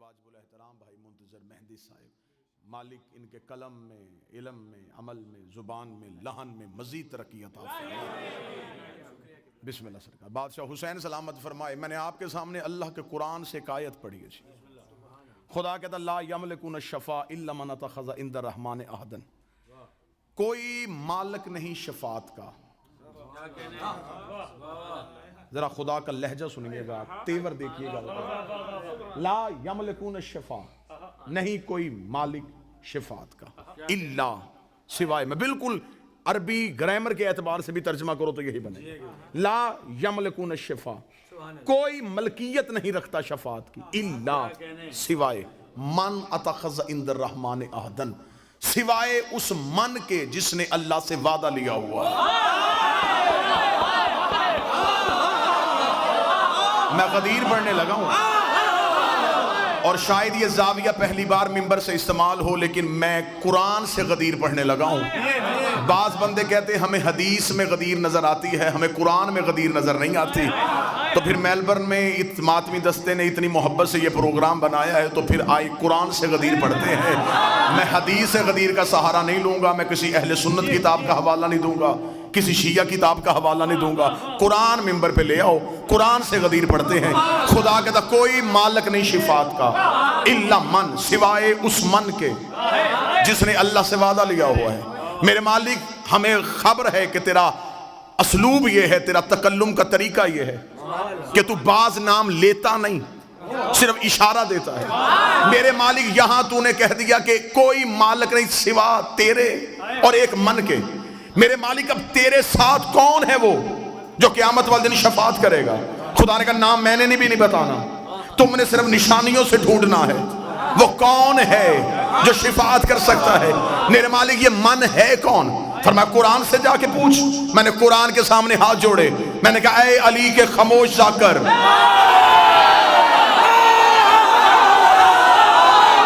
واجب الاحترام بھائی منتظر مہدی صاحب، مالک ان کے قلم میں، علم میں، عمل میں، زبان میں، لحن میں مزید ترقی عطا فرمائے۔ بسم اللہ سرکار۔ بادشاہ حسین سلامت فرمائے، میں نے آپ کے سامنے اللہ کے قرآن سے ایک آیت پڑھی ہے۔ خدا کہتا لا یملکون الشفاء الا من اتخذ عند الرحمن عہدا، کوئی مالک نہیں شفاعت کا۔ ذرا خدا کا لہجہ سنیے گا، تیور دیکھیے گا۔ لا یملکون الشفاء، نہیں کوئی مالک شفاعت کا، الا سوائے، میں بالکل عربی گرامر کے اعتبار سے بھی ترجمہ کرو تو یہی بنے، لا یملکون الشفاء، کوئی ملکیت نہیں رکھتا شفاعت کی، الا سوائے، من اتخذ عند الرحمن عہدا، سوائے اس من کے جس نے اللہ سے وعدہ لیا ہوا۔ میں غدیر پڑھنے لگا ہوں، اور شاید یہ زاویہ پہلی بار ممبر سے استعمال ہو، لیکن میں قرآن سے غدیر پڑھنے لگا ہوں۔ بعض بندے کہتے ہیں ہمیں حدیث میں غدیر نظر آتی ہے، ہمیں قرآن میں غدیر نظر نہیں آتی، تو پھر میلبرن میں ماتمی دستے نے اتنی محبت سے یہ پروگرام بنایا ہے، تو پھر آئی قرآن سے غدیر پڑھتے ہیں۔ میں حدیث سے غدیر کا سہارا نہیں لوں گا، میں کسی اہل سنت کتاب کا حوالہ نہیں دوں گا، کسی شیعہ کتاب کا حوالہ نہیں دوں گا، قرآن ممبر پہ لے آؤ، قرآن سے غدیر پڑھتے ہیں۔ خدا کہتا کوئی مالک نہیں شفاعت کا، الا من، سوائے اس من کے جس نے اللہ سے وعدہ لیا ہوا ہے۔ میرے مالک ہمیں خبر ہے کہ تیرا اسلوب یہ ہے، تیرا تکلم کا طریقہ یہ ہے کہ تو بعض نام لیتا نہیں، صرف اشارہ دیتا ہے۔ میرے مالک یہاں تو نے کہہ دیا کہ کوئی مالک نہیں سوا تیرے اور ایک من کے۔ میرے مالک اب تیرے ساتھ کون ہے وہ جو قیامت والے دن شفاعت کرے گا؟ خدا نے کہا نام میں نے بھی نہیں بتانا، تم نے صرف نشانیوں سے ڈھونڈنا ہے وہ کون ہے جو شفاعت کر سکتا ہے۔ میرے مالک یہ من ہے کون؟ فرمایا قرآن سے جا کے پوچھ۔ میں نے قرآن کے سامنے ہاتھ جوڑے، میں نے کہا اے علی کے خاموش ذاکر،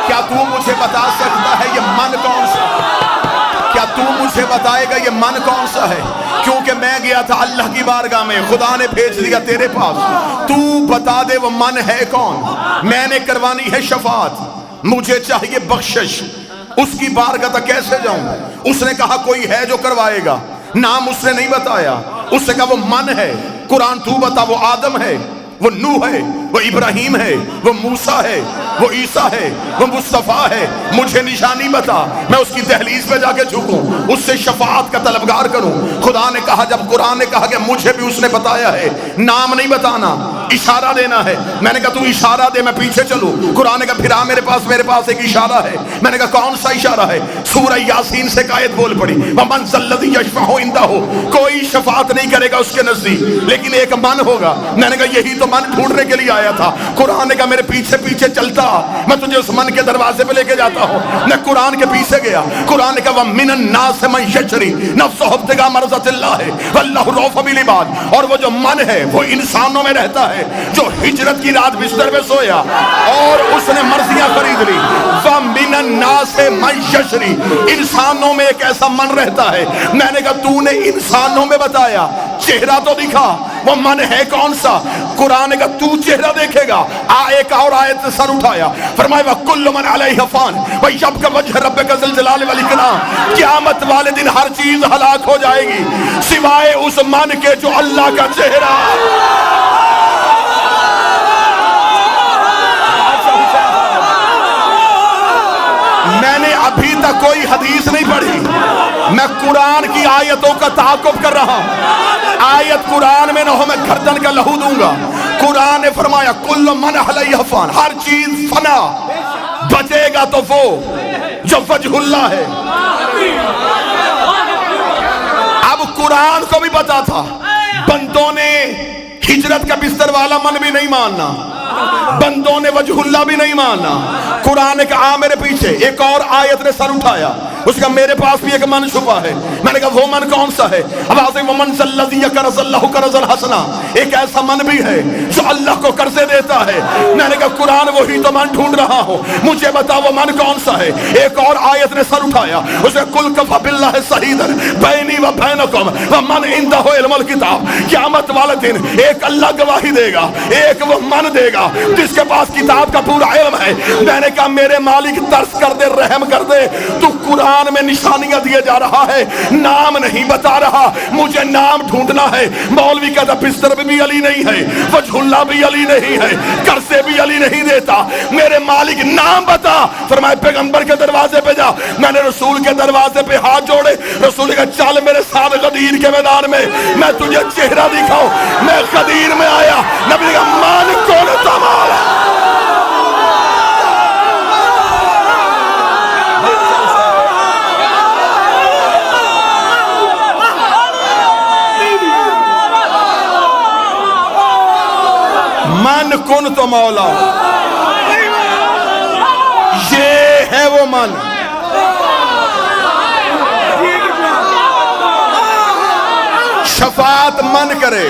کیا تو مجھے بتا سکتا ہے یہ من کون سا ہے؟ کیا تو مجھے بتائے گا یہ من کون سا ہے؟ کیونکہ میں گیا تھا اللہ کی بارگاہ میں، خدا نے بھیج دیا تیرے پاس، تو بتا دے وہ من ہے کون؟ میں نے کروانی ہے شفاعت، مجھے چاہیے بخشش، اس کی بارگاہ تک کیسے جاؤں؟ اس نے کہا کوئی ہے جو کروائے گا، نام اس نے نہیں بتایا، اس نے کہا وہ من ہے۔ قرآن تو بتا، وہ آدم ہے، وہ نوح ہے، وہ ابراہیم ہے، وہ موسیٰ ہے، وہ عیسیٰ ہے، وہ مصطفیٰ ہے، مجھے نشانی بتا، میں اس کی دہلیز پہ جا کے جھکوں، اس سے شفاعت کا طلبگار کروں۔ خدا نے کہا، جب قرآن نے کہا کہ مجھے بھی اس نے بتایا ہے، نام نہیں بتانا، اشارہ دینا ہے، میں نے کہا تو اشارہ دے میں پیچھے چلوں۔ قرآن نے کہا پھر آ میرے پاس ایک اشارہ ہے۔ میں نے کہا کون سا اشارہ ہے؟ سورہ یاسین سے ایک آیت بول پڑی، وَمَنْ ذَا الَّذِي يَشْفَعُ عِندَهُ، کوئی شفاعت نہیں کرے گا اس کے نزدیک لیکن ایک من ہوگا۔ میں نے کہا یہی تو من ڈھونڈنے کے لیے آیا تھا۔ قرآن نے کہا میرے پیچھے پیچھے چلتا، میں تجھے اس من کے دروازے پہ لے کے جاتا ہوں۔ میں قرآن کے پیچھے گیا، قرآن نے کہا وَمِنَ النَّاسِ مَن يَشْرِي نَفْسَهُ ابْتِغَاءَ مَرْضَاتِ اللَّهِ وَاللَّهُ رَءُوفٌ بِالْعِبَادِ، اور وہ جو من ہے وہ انسانوں میں رہتا ہے، جو ہجرت کی رات بستر میں سویا اور اس نے مرضیاں خرید لی۔ وَمِنَ النَّاسِ مَن يَشْرِي، انسانوں میں ایک ایسا من رہتا ہے۔ میں نے کہا تو نے انسانوں میں بتایا، چہرہ تو دکھا، وہ من ہے کون سا؟ قرآن نے کہا تو چہرہ دیکھے گا۔ ایک اور آیت سے سر اٹھایا، فرمایا وَكُلُّ مَنْ عَلَيْهَا فَانٍ وَيَبْقَى وَجْهُ رَبِّكَ ذُو الْجَلَالِ وَالْإِكْرَامِ، قیامت والے دن ہر چیز ہلاک ہو جائے گی سوائے اس من کے جو اللہ کا چہرہ۔ میں نے ابھی تک کوئی حدیث نہیں پڑھی، میں قرآن کی آیتوں کا تعاقب کر رہا ہوں۔ آیت قرآن میں نہ ہو میں گردن کا لہو دوں گا۔ قرآن نے فرمایا کل من علیہ فان، ہر چیز فنا، بچے گا تو وہ جو وجہ اللہ ہے۔ اب قرآن کو بھی پتا تھا بندوں نے ہجرت کا بستر والا من بھی نہیں ماننا، بندوں نے وجہ اللہ بھی نہیں ماننا۔ قرآن نے کہا میرے پیچھے، ایک اور آیت نے سر اٹھایا، اس کا میرے پاس بھی ایک من چھپا ہے. میں نے کہا وہ من کون سا ہے؟ آواز ہے ومن الذی یقرض اللہ قرضا حسنا. ایک ایسا من بھی ہے جو اللہ کو قرضے دیتا ہے. میں نے کہا قرآن وہی تو من ڈھونڈ رہا ہوں, مجھے بتا وہ من کون سا ہے. ایک اور آیت نے سر اٹھایا, اسے قل کفی باللہ شہیدا بینی و بینکم ومن عندہ علم الکتاب. قیامت والے دن ایک اللہ گواہی دے گا, ایک وہ من دے گا جس کے پاس کتاب کا پورا علم ہے. میں نے کہا میرے مالک ترس کر دے, رحم کر دے, تو قرآن میں نشانیاں دیے جا رہا ہے, نام نہیں بتا رہا, مجھے نام ڈھونڈنا ہے. مولوی کہتا بستر بھی علی نہیں ہے, وجہ اللہ بھی علی نہیں ہے, کرسے بھی علی نہیں دیتا, میرے مالک نام بتا. فرمائے پیغمبر کے دروازے پہ جا. میں نے رسول کے دروازے پہ ہاتھ جوڑے, رسول کا چل میرے ساتھ غدیر کے میدان میں, میں تجھے چہرہ دکھاؤں. میں غدیر میں آیا, نبی کا مان کون تمہارا. من کن تو مولا, یہ ہے وہ من. شفاعت من کرے,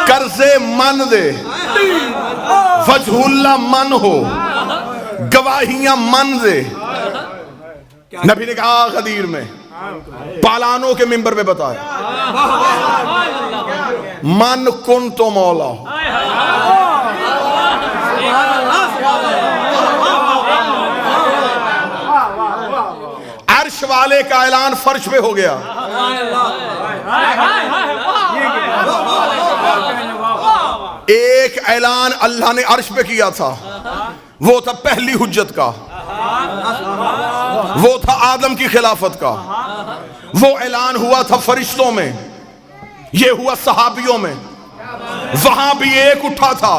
قرضے من دے, وجہ اللہ من ہو, گواہیاں من دے. نبی نے کہا غدیر میں پالانوں کے منبر پہ بتایا من کن تو مولا. عرش والے کا اعلان فرش پہ ہو گیا. ایک اعلان اللہ نے عرش پہ کیا تھا, وہ تھا پہلی حجت کا, وہ تھا آدم کی خلافت کا. وہ اعلان ہوا تھا فرشتوں میں, یہ ہوا صحابیوں میں. وہاں بھی ایک اٹھا تھا,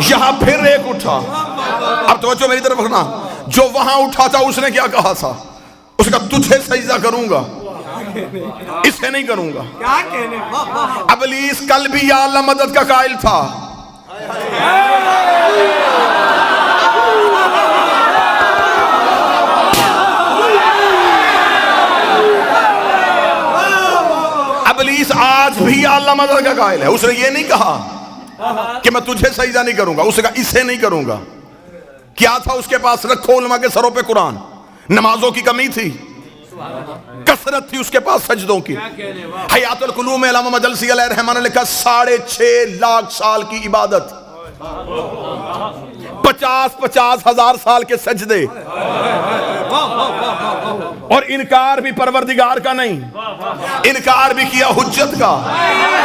یہاں پھر ایک اٹھا. اب توجہ میری طرف رکھنا, جو وہاں اٹھا تھا اس نے کیا کہا تھا؟ اس کا تجھے سجدہ کروں گا, اسے نہیں کروں گا. ابلیس کل بھی یا اللہ مدد کا قائل تھا. ابلیس آج بھی یا اللہ مدد کا قائل ہے. اس نے یہ نہیں کہا کہ میں تجھے سجدہ نہیں کروں گا, اس نے کہا اسے نہیں کروں گا. کیا تھا اس کے پاس؟ رکھو علماء کے سروں پہ قرآن. نمازوں کی کمی تھی, کثرت تھی اس کے پاس سجدوں کی. حیات القلوب میں علامہ مجلسی علیہ الرحمہ نے لکھا 6.5 لاکھ سال کی عبادت, 50 ہزار سال کے سجدے, اور انکار بھی پروردگار کا نہیں, انکار بھی کیا حجت کا.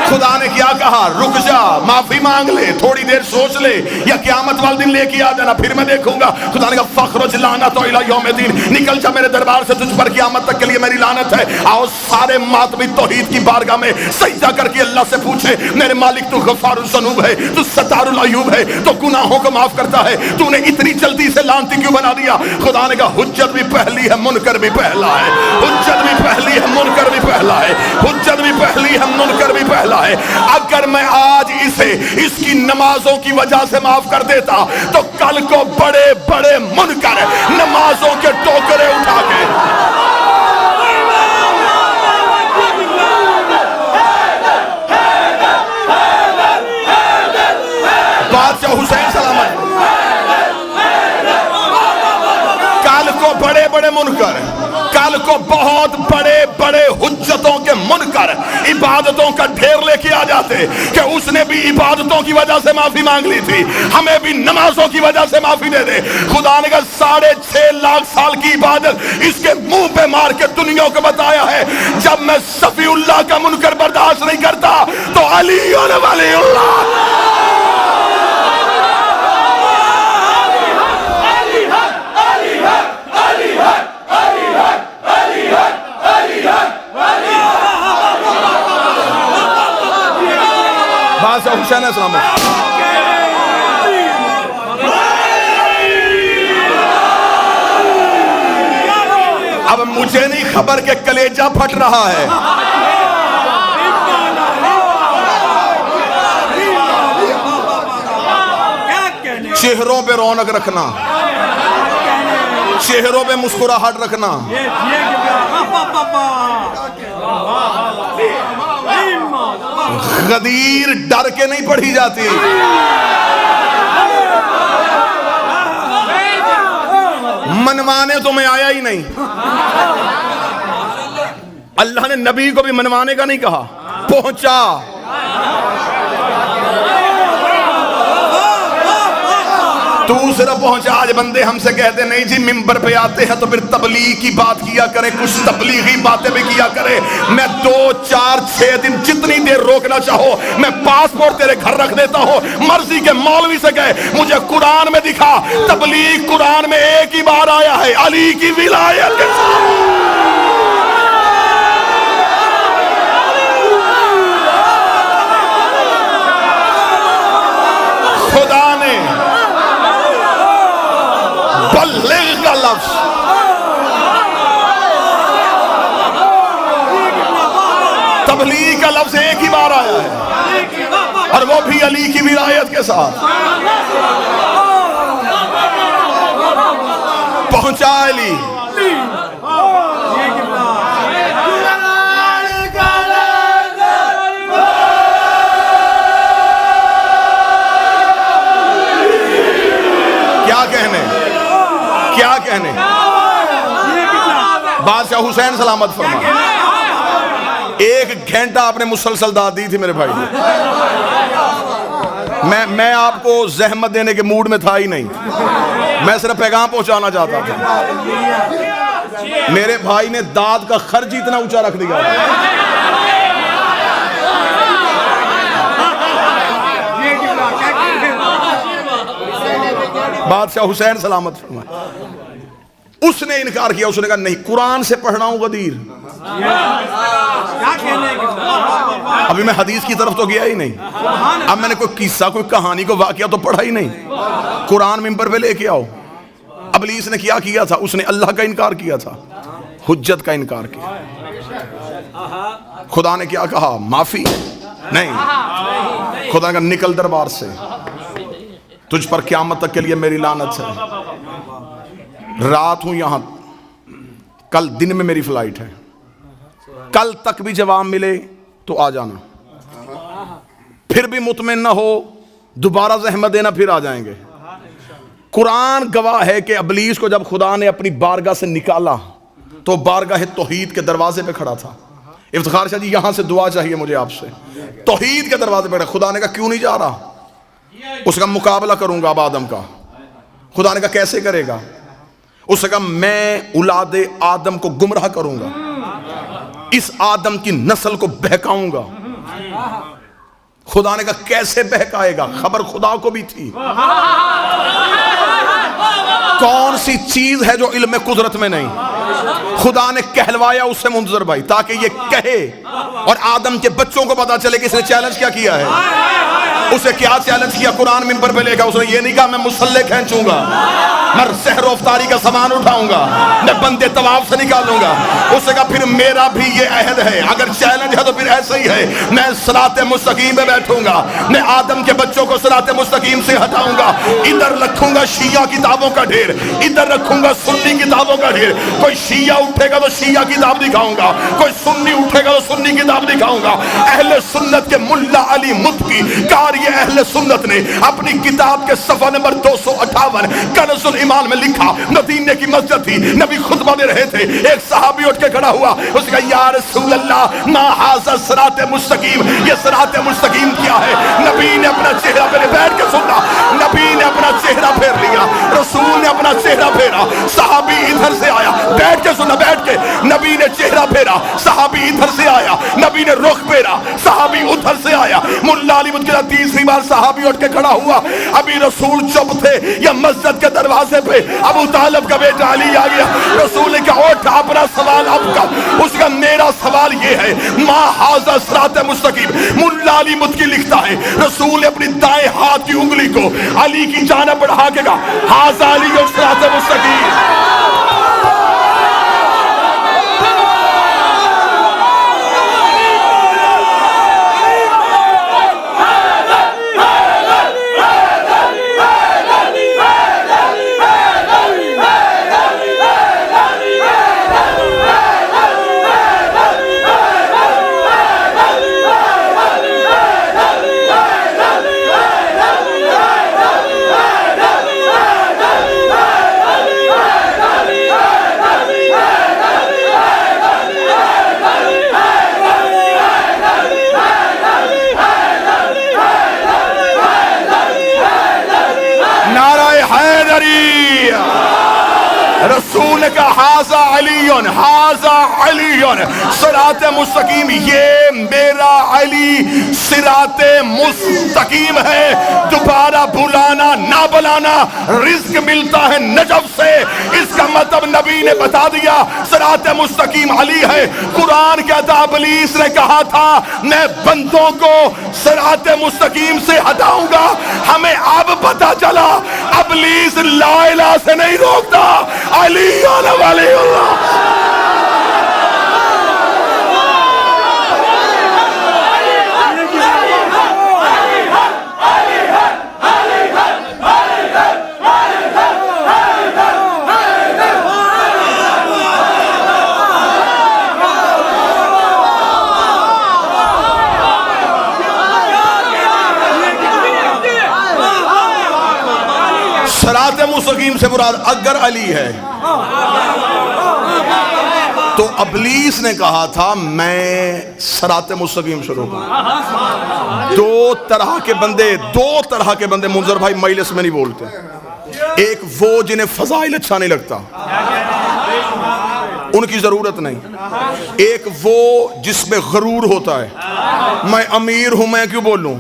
خدا نے کیا کہا؟ رک جا, معافی مانگ لے, تھوڑی دیر سوچ لے, یا قیامت والے دن لے کے آ جانا, پھر میں دیکھوں گا. خدا نے کہا فخرج لعنت الی یوم الدین, نکل جا میرے دربار سے, تجھ پر قیامت تک کے لیے میری لعنت ہے. آؤ سارے ماتمی توحید کی بارگاہ میں سجدہ کر کے اللہ سے پوچھے, میرے مالک تو غفار الذنوب ہے, تو ستار العیوب ہے, تو گناہوں کو معاف کرتا ہے, تو نے اتنی جلدی سے لعنتی کیوں بنا دیا؟ خدا نے کہا حجت بھی پہلی ہے, منکر بھی پہلا ہے. حجت بھی پہلی ہے, منکر بھی پہلا ہے. حجت بھی پہلی ہے, منکر بھی پہلا ہے. اگر میں آج اسے اس کی نمازوں کی وجہ سے معاف کر دیتا تو کل کو بڑے بڑے منکر نمازوں کے ٹوکرے اٹھا کے بادشاہ حسین سلامت, کل کو بڑے بڑے منکر, کل کو بہت بڑے بڑے حجتوں کے منکر عبادتوں کا ڈھیر لے کے آ جاتے کہ اس نے بھی عبادتوں کی وجہ سے معافی مانگ لی تھی, ہمیں بھی نمازوں کی وجہ سے معافی دے دے. خدا نے کہا 6.5 لاکھ سال کی عبادت اس کے منہ پہ مار کے دنیا کو بتایا ہے, جب میں صفی اللہ کا منکر برداشت نہیں کرتا تو علی ولی اللہ. بادشاہ حسین السلام. اب مجھے نہیں خبر کہ کلیجہ پھٹ رہا ہے, چہروں پہ رونق رکھنا، چہروں پہ مسکراہٹ رکھنا، غدیر ڈر کے نہیں پڑھی جاتی، منوانے تو میں آیا ہی نہیں۔ اللہ نے نبی کو بھی منوانے کا نہیں کہا، پہنچا۔ تو صرف پہنچا۔ آج بندے ہم سے کہتے نہیں جی ممبر پہ آتے ہیں تو پھر تبلیغ کی بات کیا کرے، کچھ تبلیغی باتیں بھی کیا کرے۔ میں 2 4 6 دن جتنی دیر روکنا چاہو میں پاسپورٹ تیرے گھر رکھ دیتا ہوں۔ مرضی کے مولوی سے کہے مجھے قرآن میں دکھا، تبلیغ قرآن میں ایک ہی بار آیا ہے، علی کی ولایت کے ساتھ۔ خدا نے بلغ کا لفظ تبلیغ کا لفظ ایک ہی بار آیا ہے، اور وہ بھی علی کی ولایت کے ساتھ۔ پہنچا علی۔ کیا کہنے؟ بادشاہ حسین سلامت فرما، 1 گھنٹہ آپ نے مسلسل داد دی تھی میرے بھائی۔ میں آپ کو زحمت دینے کے موڈ میں تھا ہی نہیں، میں صرف پیغام پہنچانا چاہتا تھا۔ میرے بھائی نے داد کا خرچ اتنا اونچا رکھ دیا۔ بادشاہ حسین سلامت فرمائے۔ اس نے انکار کیا، اس نے کہا نہیں قرآن سے پڑھنا ہوں غدیر۔ ابھی میں حدیث کی طرف تو گیا ہی نہیں، اب میں نے کوئی قصہ کوئی کہانی کو واقعہ تو پڑھا ہی نہیں، قرآن ممبر پہ لے کے آؤ۔ ابلیس نے کیا تھا؟ اس نے اللہ کا انکار کیا تھا، حجت کا انکار کیا۔ خدا نے کیا کہا؟ معافی نہیں۔ خدا نے کہا نکل دربار سے، تجھ پر قیامت تک کے لیے میری لعنت ہے۔ رات ہوں یہاں، کل دن میں میری فلائٹ ہے، کل تک بھی جواب ملے تو آ جانا، پھر بھی مطمئن نہ ہو دوبارہ زحمت دینا، پھر آ جائیں گے۔ قرآن گواہ ہے کہ ابلیس کو جب خدا نے اپنی بارگاہ سے نکالا تو بارگاہ توحید کے دروازے پہ کھڑا تھا۔ افتخار شاہ جی یہاں سے دعا چاہیے مجھے آپ سے، توحید کے دروازے پہ کھڑا۔ خدا نے کہا کیوں نہیں جا رہا؟ اس کا مقابلہ کروں گا اب آدم کا۔ خدا نے کہا کیسے کرے گا؟ اس نے کہا میں اولاد آدم کو گمراہ کروں گا، اس آدم کی نسل کو بہکاؤں گا۔ خدا نے کہا کیسے بہکائے گا؟ خبر خدا کو بھی تھی۔ کون سی چیز ہے جو علم قدرت میں نہیں؟ خدا نے کہلوایا اس سے منتظر بھائی تاکہ یہ کہے اور آدم کے بچوں کو پتا چلے کہ اس نے چیلنج کیا ہے۔ اسے کیا چیلنج کیا؟ قرآن ممبر پہ لے گا۔ اس نے یہ نہیں کہا میں مسلح کھینچوں گا، میں سحر و افطاری کا سامان اٹھاؤں گا، میں بندے طواف سے نکالوں گا۔ اس نے کہا پھر میرا بھی یہ عہد ہے، اگر چیلنج ہے تو پھر ایسا ہی ہے، میں صراط مستقیم پہ بیٹھوں گا، میں آدم کے بچوں کو صراط مستقیم سے ہٹاؤں گا۔ ادھر رکھوں گا شیعہ کتابوں کا ڈھیر، ادھر رکھوں گا سنی کتابوں کا ڈھیر۔ کوئی شیعہ اٹھے گا تو شیعہ کتاب دکھاؤں گا، کوئی سنی اٹھے گا تو سنی کتاب دکھاؤں گا۔ اہل سنت کے ملا علی متقی قاری اہل سنت نے اپنی کتاب کے صفحہ نمبر 258 کنز الایمان میں لکھا، مدینے کی مسجد تھی، نبی خطبہ دے رہے تھے، ایک صحابی اٹھ کے کھڑا ہوا، اس نے کہا یا رسول اللہ ما ھذا صراط مستقیم، یہ صراط مستقیم کیا ہے؟ نبی نے اپنا چہرہ پھیرا، بیٹھ کے سننا، نبی نے اپنا چہرہ پھیر لیا، رسول نے اپنا چہرہ پھیرا، صحابی ادھر سے آیا، بیٹھ کے سننا، بیٹھ کے، نبی نے چہرہ پھیرا، صحابی ادھر سے آیا، نبی نے رخ پھیرا، صحابی ادھر سے آیا۔ ملا علی متقی تیسری بار صحابی اٹھ کے کھڑا ہوا، ابھی رسول چپ تھے، یا مسجد کے دروازے پہ ابو طالب کا بیٹا علی آ گیا۔ رسول نے کہا اٹھ اپنا سوال اب کر۔ اس کا میرا سوال یہ ہے ما ھذا صراط مستقیم۔ ملا علی متقی لکھتا ہے رسول نے اپنی دائیں ہاتھ کی انگلی کو علی کی جانب بڑھا کے کہا ھذا علی صراط مستقیم۔ نے کہا حاذا علیون، حاذا علیون، صراط مستقیم، یہ میرا علی صراط مستقیم ہے، دوبارہ بلانا نہ بلانا، رزق ملتا ہے نجف سے، اس کا مطلب نبی نے بتا دیا صراط مستقیم علی ہے۔ قرآن کہتا ابلیس نے کہا تھا میں بندوں کو صراط مستقیم سے ہٹاؤں گا، ہمیں اب پتا چلا ابلیس لا الہ سے نہیں روکتا، علی ولی اللہ۔ صراط مستقیم سے مراد اگر علی ہے تو ابلیس نے کہا تھا میں صراط مستقیم سے روکوں۔ دو طرح کے بندے منظر بھائی مجلس میں نہیں بولتے، ایک وہ جنہیں فضائل اچھا نہیں لگتا، ان کی ضرورت نہیں، ایک وہ جس میں غرور ہوتا ہے میں امیر ہوں میں کیوں بولوں،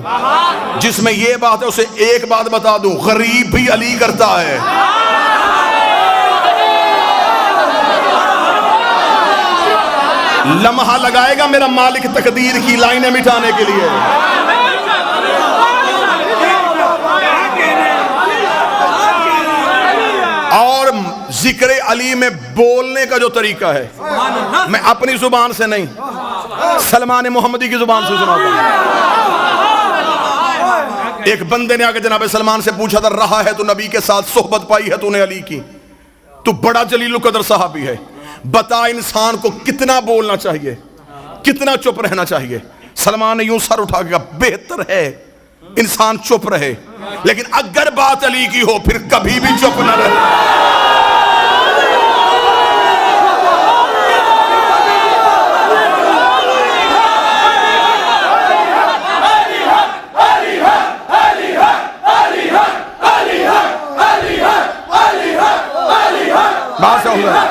جس میں یہ بات ہے اسے ایک بات بتا دوں غریب بھی علی کرتا ہے۔ لمحہ لگائے گا میرا مالک تقدیر کی لائنیں مٹانے کے لیے۔ اور ذکر علی میں بولنے کا جو طریقہ ہے میں اپنی زبان سے نہیں سلمان محمدی کی زبان سے سناتا ہوں۔ ایک بندے نے آگے جناب سلمان سے پوچھا تھا رہا ہے تو نبی کے ساتھ صحبت پائی ہے تو نے علی کی، تو بڑا جلیل القدر صحابی ہے، بتا انسان کو کتنا بولنا چاہیے کتنا چپ رہنا چاہیے۔ سلمان نے یوں سر اٹھا کے کہا بہتر ہے انسان چپ رہے، لیکن اگر بات علی کی ہو پھر کبھی بھی چپ نہ رہے۔ بات سے ہو رہا ہے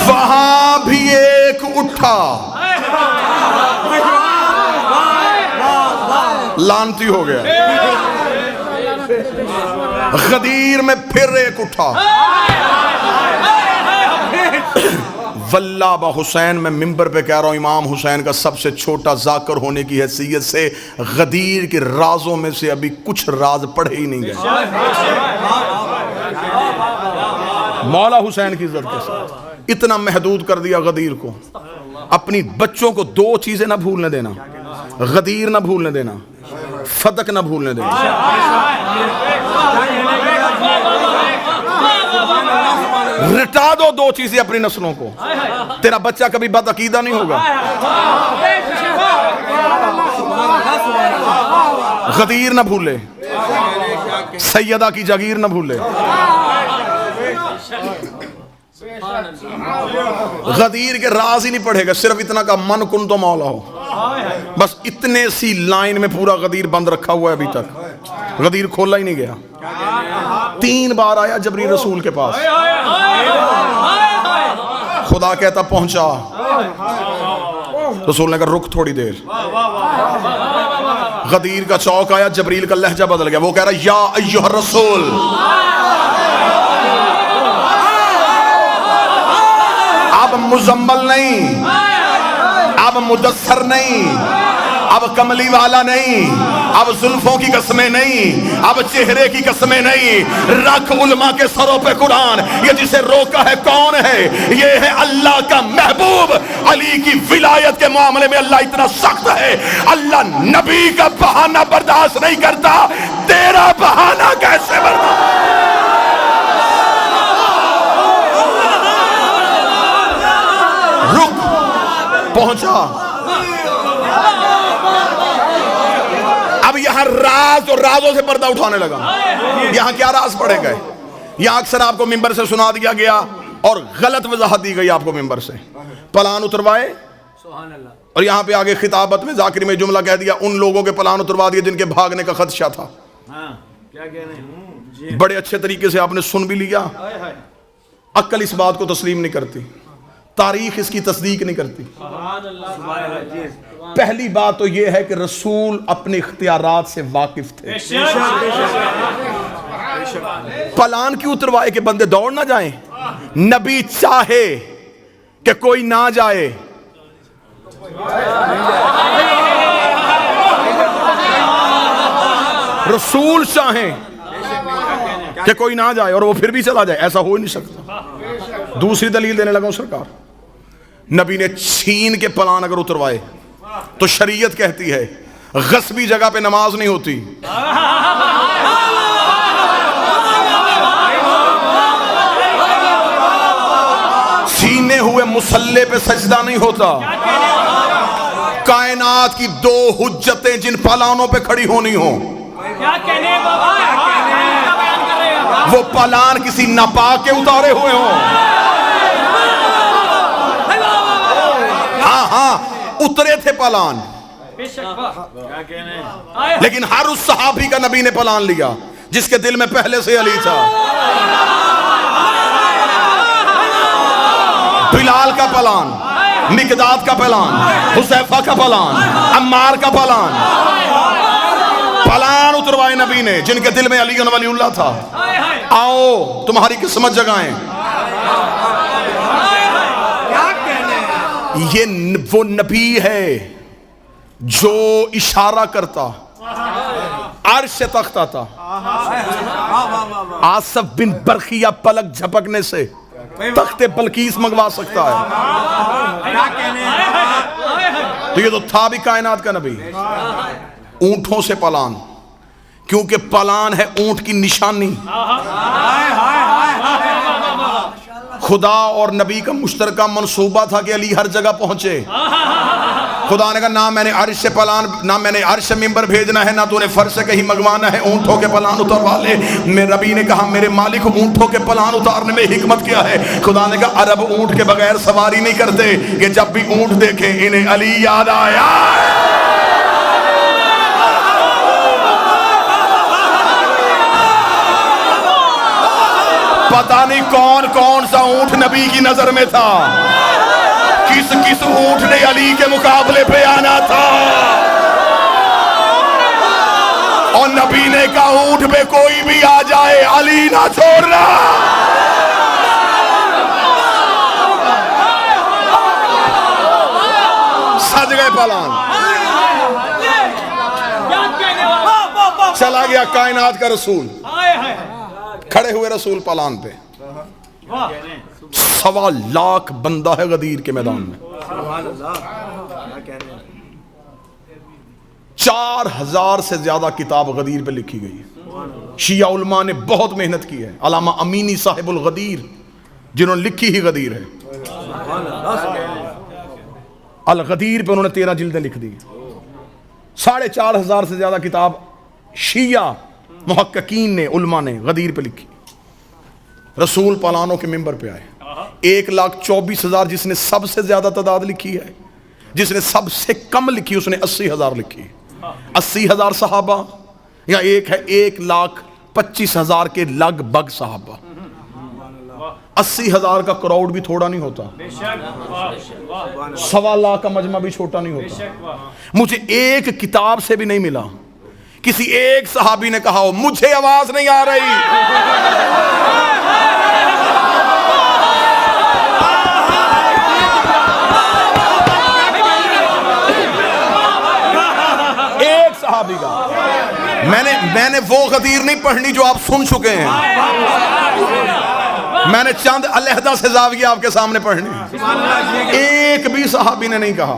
وہاں بھی ایک اٹھا لانتی ہو گیا، غدیر میں پھر ایک اٹھا۔ واللہ با حسین میں ممبر پہ کہہ رہا ہوں امام حسین کا سب سے چھوٹا ذاکر ہونے کی حیثیت سے غدیر کے رازوں میں سے ابھی کچھ راز پڑھے ہی نہیں گئے۔ مولا حسین کی عزت کے ساتھ اتنا محدود کر دیا غدیر کو، اپنی بچوں کو دو چیزیں نہ بھولنے دینا، غدیر نہ بھولنے دینا، فتق نہ بھولنے دینا۔ رٹا دو دو چیزیں اپنی نسلوں کو، تیرا بچہ کبھی بد عقیدہ نہیں ہوگا۔ غدیر نہ بھولے، سیدہ کی جاگیر نہ بھولے، غدیر کے راز ہی نہیں پڑھے گا، صرف اتنا کا من کن تو مولا ہو، بس اتنے سی لائن میں پورا غدیر بند رکھا ہوا ہے، ابھی تک غدیر کھولا ہی نہیں گیا۔ 3 بار آیا جبریل رسول کے پاس، خدا کہتا پہنچا، رسول نے کہا رک تھوڑی دیر، غدیر کا چوک آیا، جبریل کا لہجہ بدل گیا، وہ کہہ رہا یا ایھا الرسول، اب مزمل نہیں، اب مدثر نہیں، اب کملی والا نہیں، اب زلفوں کی قسمیں نہیں، اب چہرے کی قسمیں نہیں، رکھ علماء کے سروں پہ قرآن، یہ جسے روکا ہے کون ہے؟ یہ ہے اللہ کا محبوب۔ علی کی ولایت کے معاملے میں اللہ اتنا سخت ہے، اللہ نبی کا بہانہ برداشت نہیں کرتا، تیرا بہانہ کیسے برداشت؟ رک، پہنچا، اب یہاں راز اور رازوں سے پردہ اٹھانے لگا۔ یہاں کیا راز پڑے گئے؟ یہاں اکثر آپ کو ممبر سے سنا دیا گیا اور غلط وضاحت دی گئی آپ کو ممبر سے، پلان اتروائے اور یہاں پہ آگے خطابت میں ذاکر میں جملہ کہہ دیا ان لوگوں کے پلان اتروا دیے جن کے بھاگنے کا خدشہ تھا. کیا کہنے ہیں؟ بڑے اچھے طریقے سے آپ نے سن بھی لیا. عقل اس بات کو تسلیم نہیں کرتی, تاریخ اس کی تصدیق نہیں کرتی. پہلی بات تو یہ ہے کہ رسول اپنے اختیارات سے واقف تھے. پلان کیوں اتروائے کہ بندے دوڑ نہ جائیں؟ نبی چاہے کہ کوئی نہ جائے, رسول چاہیں کہ کوئی نہ جائے اور وہ پھر بھی چلا جائے, ایسا ہو ہی نہیں سکتا. دوسری دلیل دینے لگا ہوں سرکار, نبی نے چھین کے پلان اگر اتروائے تو شریعت کہتی ہے غصبی جگہ پہ نماز نہیں ہوتی. چھینے ہوئے مصلے پہ سجدہ نہیں ہوتا. کائنات کی دو حجتیں جن پلانوں پہ کھڑی ہونی ہوں, وہ پلان کسی ناپاک کے اتارے ہوئے ہوں. ہاں اترے تھے پلان, لیکن ہر اس صحابی کا نبی نے پلان لیا جس کے دل میں پہلے سے علی تھا. بلال کا پلان, مقداد کا پلان, حذیفہ کا پلان, عمار کا پلان, پلان اتروائے نبی نے جن کے دل میں علی ولی اللہ تھا. آؤ تمہاری قسمت جگائیں. یہ وہ نبی ہے جو اشارہ کرتا عرش تخت آتا. آصف بن برخیہ پلک جھپکنے سے تخت بلقیس منگوا سکتا ہے. تو یہ تو تھا بھی کائنات کا نبی. اونٹوں سے پلان, کیونکہ پلان ہے اونٹ کی نشانی. خدا اور نبی کا مشترکہ منصوبہ تھا کہ علی ہر جگہ پہنچے. خدا نے کہا نہ میں نے عرش سے پلان, نہ میں نے عرش سے ممبر بھیجنا ہے, نہ تو نے فرش سے کہیں منگوانا ہے, اونٹوں کے پلان اتروا لے. میرے نبی نے کہا میرے مالک اونٹوں کے پلان اتارنے میں حکمت کیا ہے؟ خدا نے کہا عرب اونٹ کے بغیر سواری نہیں کرتے, کہ جب بھی اونٹ دیکھیں انہیں علی یاد آیا. پتہ نہیں کون کون سا اونٹ نبی کی نظر میں تھا, کس کس اونٹ نے علی کے مقابلے پہ آنا تھا. اور نبی نے کہا اونٹ پہ کوئی بھی آ جائے علی نہ چھوڑنا. سج گئے پلان, چلا گیا کائنات کا رسول. کھڑے ہوئے رسول پلان پہ, 1.25 لاکھ بندہ ہے غدیر کے میدان میں. 4000 سے زیادہ کتاب غدیر پہ لکھی گئی ہے. شیعہ علماء نے بہت محنت کی ہے. علامہ امینی صاحب الغدیر جنہوں نے لکھی ہی غدیر ہے, الغدیر پہ انہوں نے 13 جلدیں لکھ دی. 4,500 سے زیادہ کتاب شیعہ محققین نے, علماء نے غدیر پہ لکھی. رسول پلانوں کے ممبر پہ آئے. 1,24,000 جس نے سب سے زیادہ تعداد لکھی ہے, جس نے سب سے کم لکھی اس نے 80,000 لکھی. 80,000 صحابہ یا ایک ہے 1,25,000 کے لگ بھگ صحابہ. 80,000 کا کراؤڈ بھی تھوڑا نہیں ہوتا, 1.25 لاکھ کا مجمع بھی چھوٹا نہیں ہوتا. مجھے ایک کتاب سے بھی نہیں ملا کسی ایک صحابی نے کہا ہو مجھے آواز نہیں آ رہی. ایک صحابی کا. میں نے وہ غدیر نہیں پڑھنی جو آپ سن چکے ہیں, میں نے چند علیحدہ سے زاویہ آپ کے سامنے پڑھنی. ایک بھی صحابی نے نہیں کہا.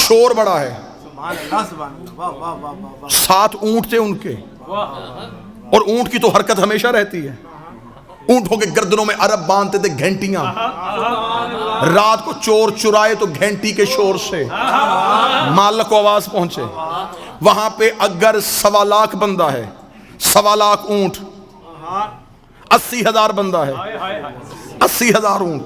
شور بڑا ہے. 7 اونٹ تھے ان کے, اور اونٹ کی تو حرکت ہمیشہ رہتی ہے. اونٹوں کے گردنوں میں عرب باندھتے تھے گھنٹیاں. رات کو چور چرائے تو گھنٹی کے شور سے مالک کو آواز پہنچے. وہاں پہ اگر 1.25 لاکھ بندہ ہے, 1.25 لاکھ اونٹ, 80,000 بندہ ہے, 80,000 اونٹ,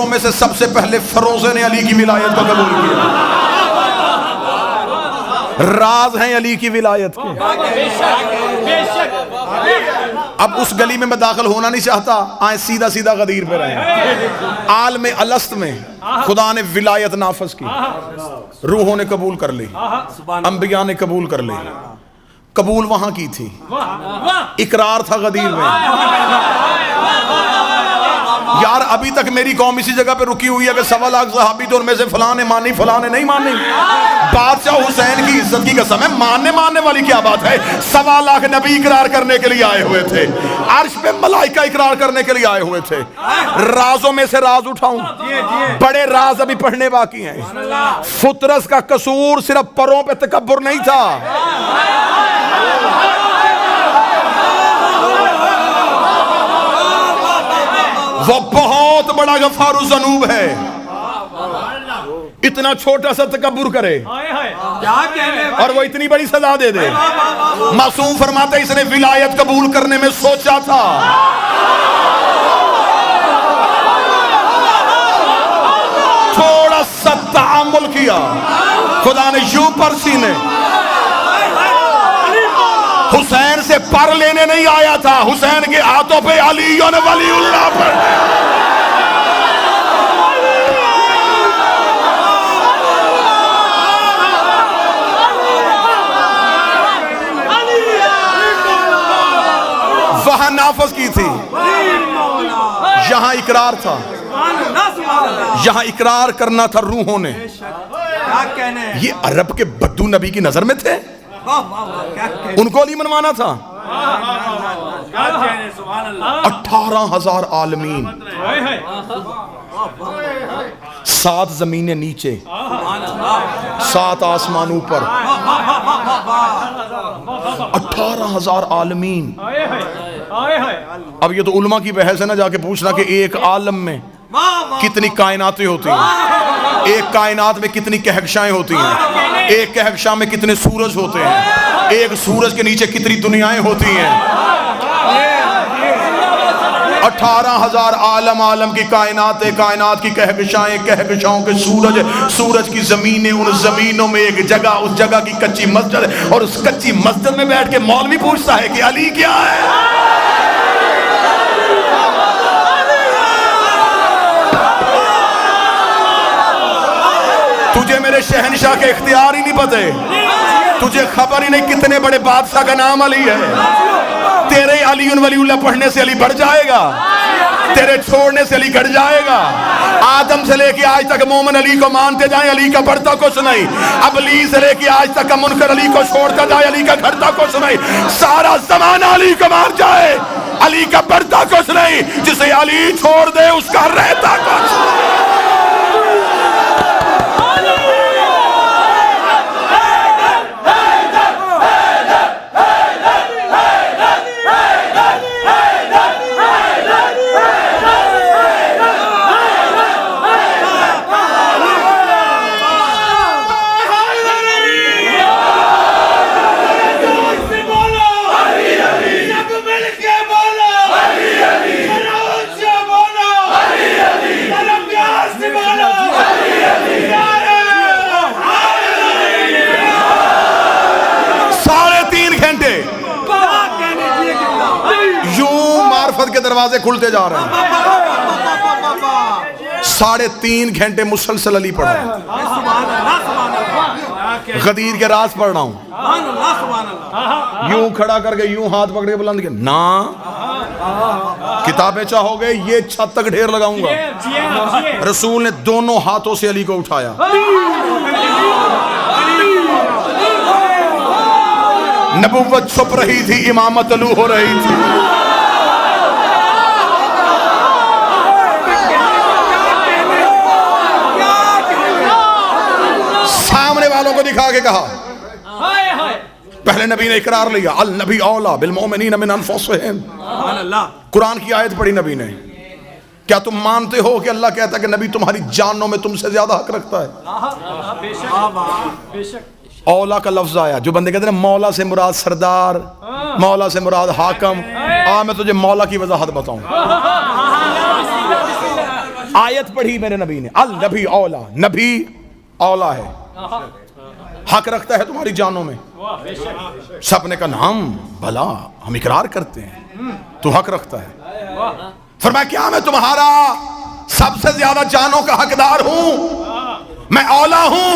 نفروں میں سے سب سے پہلے فیروزے نے علی کی ولایت کو قبول کیا. راز ہیں علی کی ولایت کے. اب اس گلی میں داخل ہونا نہیں چاہتا, آئیں سیدھا سیدھا غدیر پہ رہے. عالم الست میں خدا نے ولایت نافذ کی, روحوں نے قبول کر لی, انبیاء نے قبول کر لی. قبول وہاں کی تھی, اقرار تھا غدیر میں. یار ابھی تک میری قوم اسی جگہ پہ رکی ہوئی ہے کہ 1.25 لاکھ صحابی تو ان میں سے فلاں نے مانی فلاں نے نہیں مانی. بادشاہ حسین کی عزت کی قسم ہے, ماننے والی کیا بات ہے. 1.25 لاکھ نبی اقرار کرنے کے لیے آئے ہوئے تھے, عرش پہ ملائکہ اقرار کرنے کے لیے آئے ہوئے تھے. رازوں میں سے راز اٹھاؤں, بڑے راز ابھی پڑھنے باقی ہیں. فطرس کا قصور صرف پروں پہ تکبر نہیں تھا, وہ بہت بڑا غفار الذنوب ہے. اتنا چھوٹا سا تکبر کرے اور وہ اتنی بڑی سزا دے دے. معصوم فرماتے اس نے ولایت قبول کرنے میں سوچا تھا, تھوڑا سا تعامل کیا, خدا نے یوں پر سینے. حسین سے پر لینے نہیں آیا تھا, حسین کے ہاتھوں پہ علی نے ولی اللہ پر. وہاں نافذ کی تھی, یہاں اقرار تھا, یہاں اقرار کرنا تھا روحوں نے. یہ عرب کے بدو نبی کی نظر میں تھے, ان کو علی منوانا تھا. 18,000 عالمین, 7 زمینیں نیچے, 7 آسمان اوپر, 18,000 عالمین. اب یہ تو علماء کی بحث ہے نا, جا کے پوچھنا کہ ایک عالم میں کتنی کائناتیں ہوتی ہیں, ایک کائنات میں کتنی کہکشائیں ہوتی ہیں, ایک کہکشاں میں کتنے سورج ہوتے ہیں, ایک سورج کے نیچے کتنی دنیایں ہوتی ہیں. 18,000 عالم کی کائنات کی کہکشائیں, کہکشاؤں کے سورج کی زمینیں, ان زمینوں میں ایک جگہ, اس جگہ کی کچی مسجد, اور اس کچی مسجد میں بیٹھ کے مولوی پوچھتا ہے کہ علی کیا ہے. تجھے میرے شہنشاہ کے اختیار ہی نہیں پتے, تجھے خبر ہی نہیں کتنے بڑے بادشاہ کا نام علی ہے. تیرے علی ولی اللہ پڑھنے سے علی بڑھ جائے گا, تیرے چھوڑنے سے علی گھٹ جائے گا. آدم سے لے کے آج تک مومن علی کو مانتے جائیں, علی کا بڑھتا کچھ نہیں. ابلیس سے لے کے آج تک منکر علی کو چھوڑتا جائے, علی کا گھٹتا کچھ نہیں. سارا زمانہ علی کو مان جائے, علی کا بڑھتا کچھ نہیں. جسے علی چھوڑ دے اس کا رہتا کچھ نہیں. کے دروازے کھلتے جا رہے ہیں. 3.5 گھنٹے مسلسل علی پڑھا. غدیر کے راز پڑھ رہا ہوں, یوں کھڑا کر کے یوں ہاتھ پکڑ کے بلند کیا نا, کتابیں چاہو گے یہ چھت تک ڈھیر لگاؤں گا. رسول نے دونوں ہاتھوں سے علی کو اٹھایا. نبوت چھپ رہی تھی, امامت طلوع ہو رہی تھی. والوں کو دکھا کے کہا, پہلے نبی نے اقرار لیا, النبی اولا بالمؤمنین من انفسہم. قرآن کی آیت پڑھی نبی نے. کیا تم مانتے ہو کہ اللہ کہتا ہے کہ نبی تمہاری جانوں میں تم سے زیادہ حق رکھتا ہے؟ اولا کا لفظ آیا. جو بندے کہتے ہیں مولا سے مراد سردار, مولا سے مراد حاکم, میں تجھے مولا کی وضاحت بتاؤں. آیت پڑھی میرے نبی نے, النبی اولا, نبی اولا ہے, حق رکھتا ہے تمہاری جانوں میں. سب نے کہا ہم بھلا ہم اقرار کرتے ہیں تو حق رکھتا ہے. فرمایا کیا میں تمہارا سب سے زیادہ جانوں کا حقدار ہوں؟ میں اولا ہوں.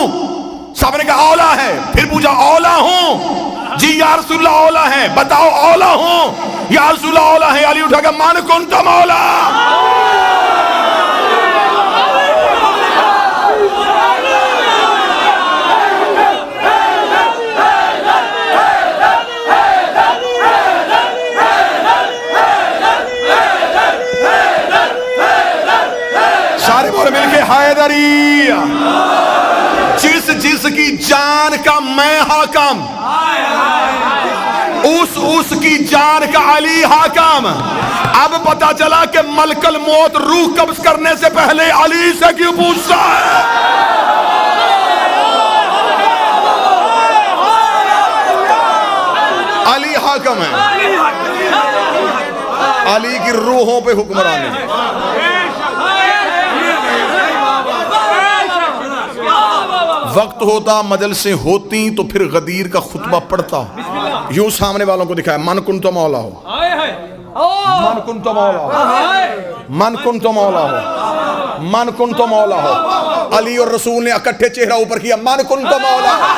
سب نے کہا اولا ہے. پھر پوچھا اولا ہوں؟ جی یا رسول اللہ اولا ہے. بتاؤ اولا ہوں؟ یا رسول اللہ اولا ہے. علی اٹھا کہ من کنت مولا. سارے بولے مل کے حیدری. جس کی جان کا میں حاکم, اس کی جان کا علی حاکم. اب پتا چلا کہ ملک الموت روح قبض کرنے سے پہلے علی سے کیوں پوچھتا ہے. علی حاکم ہے, علی کی روحوں پہ حکمرانی. وقت ہوتا, مجلسیں ہوتی تو پھر غدیر کا خطبہ پڑھتا, یوں سامنے والوں کو دکھایا من کنت مولا ہو, من کنت مولا ہو, من کنت مولا ہو, من کنت مولا ہو. علی اور رسول نے اکٹھے چہرہ اوپر کیا, من کنت مولا ہو.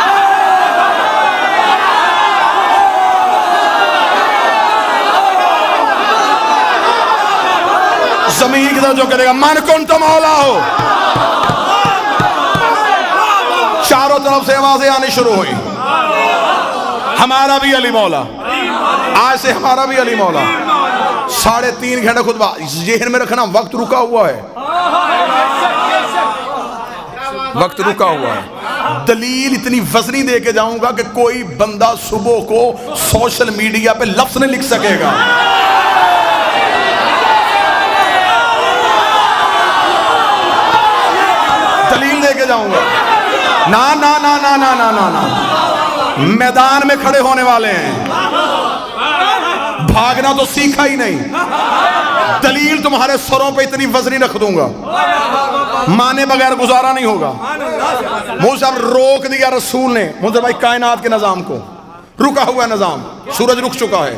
زمین کی طرف جو کرے گا من کنت مولا ہو. چاروں طرف سے آوازیں آنی شروع ہوئی, ہمارا بھی علی مولا, آج سے ہمارا بھی علی مولا. 3.5 گھنٹے خطبہ. ذہن میں رکھنا وقت رکا ہوا ہے, وقت رکا ہوا ہے. دلیل اتنی وزنی دے کے جاؤں گا کہ کوئی بندہ صبح کو سوشل میڈیا پہ لفظ نہیں لکھ سکے گا. دلیل دے کے جاؤں گا. نا نا نا نا نا نا نا نا, میدان میں کھڑے ہونے والے ہیں, بھاگنا تو سیکھا ہی نہیں. دلیل تمہارے سروں پہ اتنی وزنی رکھ دوں گا, مانے بغیر گزارا نہیں ہوگا. وہ سب روک دیا رسول نے منظر بھائی کائنات کے نظام کو. رکا ہوا نظام, سورج رک چکا ہے.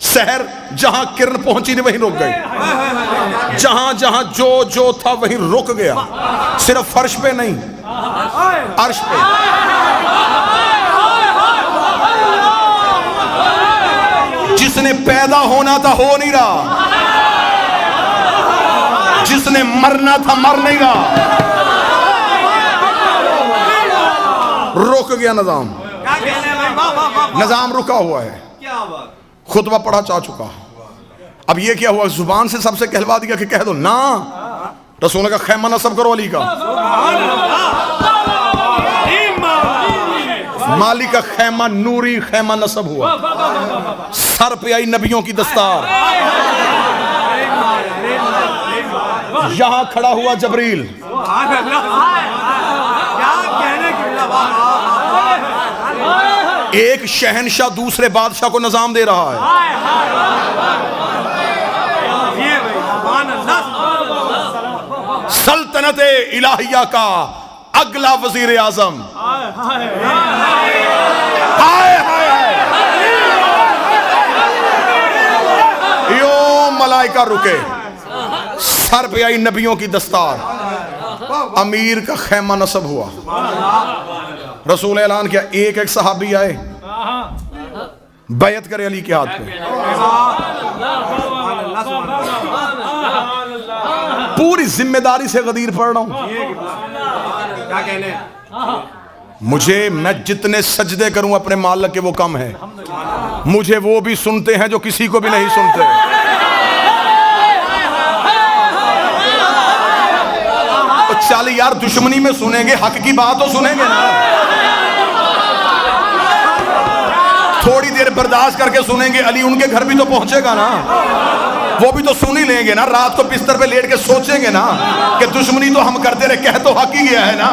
سحر جہاں کرن پہنچی نہیں وہیں رک گئی, جہاں جہاں جو تھا وہیں رک گیا. صرف فرش پہ نہیں, عرش پہ. جس نے پیدا ہونا تھا ہو نہیں رہا, جس نے مرنا تھا مر نہیں رہا. رک گیا نظام, نظام رکا ہوا ہے. خطبہ پڑھا چاہ چکا. اب یہ کیا ہوا, زبان سے سب سے کہلوا دیا کہ کہہ دو نا رسول کا خیمہ نصب کرو علی کا. مالی کا خیمہ نوری خیمہ نصب ہوا, سر پہ آئی نبیوں کی دستار. یہاں کھڑا ہوا جبریل, ایک شہنشاہ دوسرے بادشاہ کو نظام دے رہا ہے. سلطنت الہیہ کا اگلا وزیر اعظم. یوں ملائکہ رکے, سر پہ آئی نبیوں کی دستار. امیر کا خیمہ نصب ہوا. رسول اعلان کیا, ایک ایک صحابی آئے بیعت کرے علی کے ہاتھ پہ. پوری ذمہ داری سے غدیر پڑھ رہا ہوں. مجھے, میں جتنے سجدے کروں اپنے مالک کے وہ کم ہے. مجھے وہ بھی سنتے ہیں جو کسی کو بھی نہیں سنتے. چل یار, دشمنی میں سنیں گے, حق کی بات تو سنیں گے نا. تھوڑی دیر برداشت کر کے سنیں گے, علی ان کے گھر بھی تو پہنچے گا نا, وہ بھی تو سن ہی لیں گے نا. رات کو بستر پہ لیٹ کے سوچیں گے نا کہ دشمنی تو ہم کرتے رہے, کہہ تو حق ہی گیا ہے نا.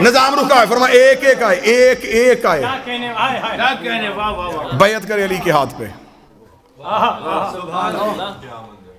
نظام رکا ہے. فرمایا ایک ایک آئے, ایک ایک آئے, بیعت کرے علی کے ہاتھ پہ.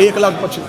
1,25,000,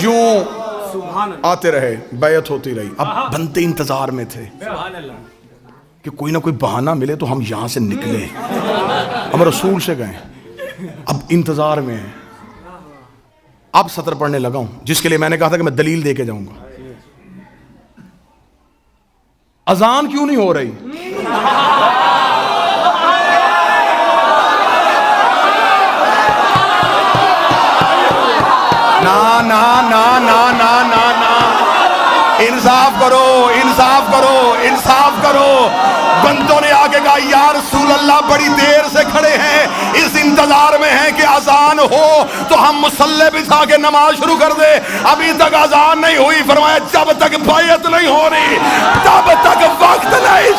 یوں آتے رہے، بیعت ہوتی رہی. اب بندے انتظار میں تھے کہ کوئی نہ کوئی بہانہ ملے تو ہم یہاں سے نکلیں. ہم رسول سے گئے، اب انتظار میں ہیں. اب سطر پڑھنے لگا ہوں جس کے لیے میں نے کہا تھا کہ میں دلیل دے کے جاؤں گا. اذان کیوں نہیں ہو رہی؟ نا نا نا نا نا نا نا، انصاف کرو، انصاف کرو، انصاف کرو. بندوں نے آگے کہا یا رسول اللہ بڑی دیر سے کھڑے ہیں، اس انتظار میں ہیں کہ اذان ہو تو ہم مصلی بچھا کے نماز شروع کر دے. ابھی تک اذان نہیں ہوئی. فرمایا جب تک بیعت نہیں ہو رہی تب تک وقت نہیں.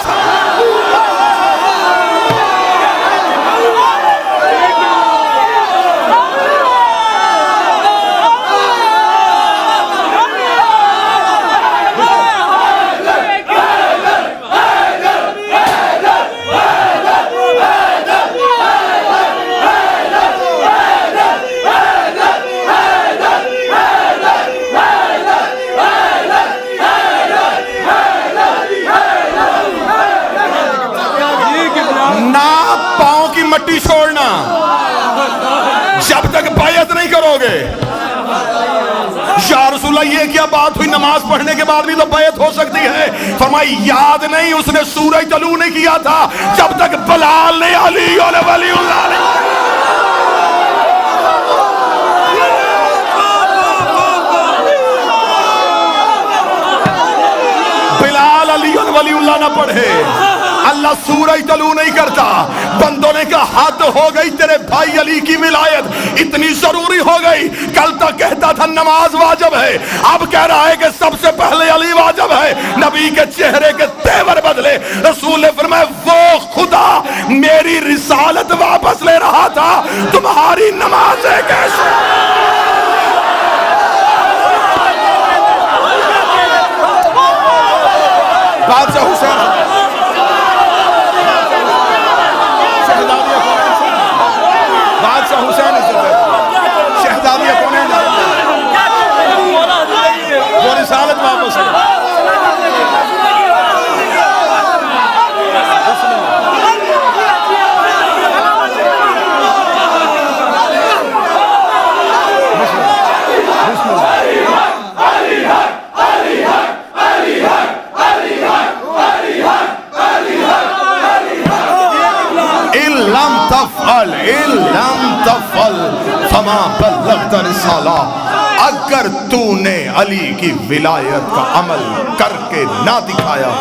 مٹی چھوڑنا جب تک بیعت نہیں کرو گے. یا رسول اللہ یہ کیا بات ہوئی، نماز پڑھنے کے بعد بھی تو بیعت ہو سکتی ہے. فرمائی یاد نہیں اس نے سورج طلوع نہیں کیا تھا جب تک بلال نے علی اور ولی اللہ نے بلال علی اور ولی اللہ نہ پڑھے. اللہ سورج طلوع نہیں کرتا. بندوں نے کہا حد ہو گئی، تیرے بھائی علی کی ولایت اتنی ضروری ہو گئی. کل تک کہتا تھا نماز واجب ہے، اب کہہ رہا ہے کہ سب سے پہلے علی واجب ہے. نبی کے چہرے کے تیور بدلے. رسول نے فرمایا وہ خدا میری رسالت واپس لے رہا تھا، تمہاری نمازیں کیسے؟ بادشاہ حسین حسین شہزادی کونین وہ رسالت واپس ہے. فما بلغت رسالہ. اگر تو نے علی کی ولایت کا عمل کر کے نہ دکھایا،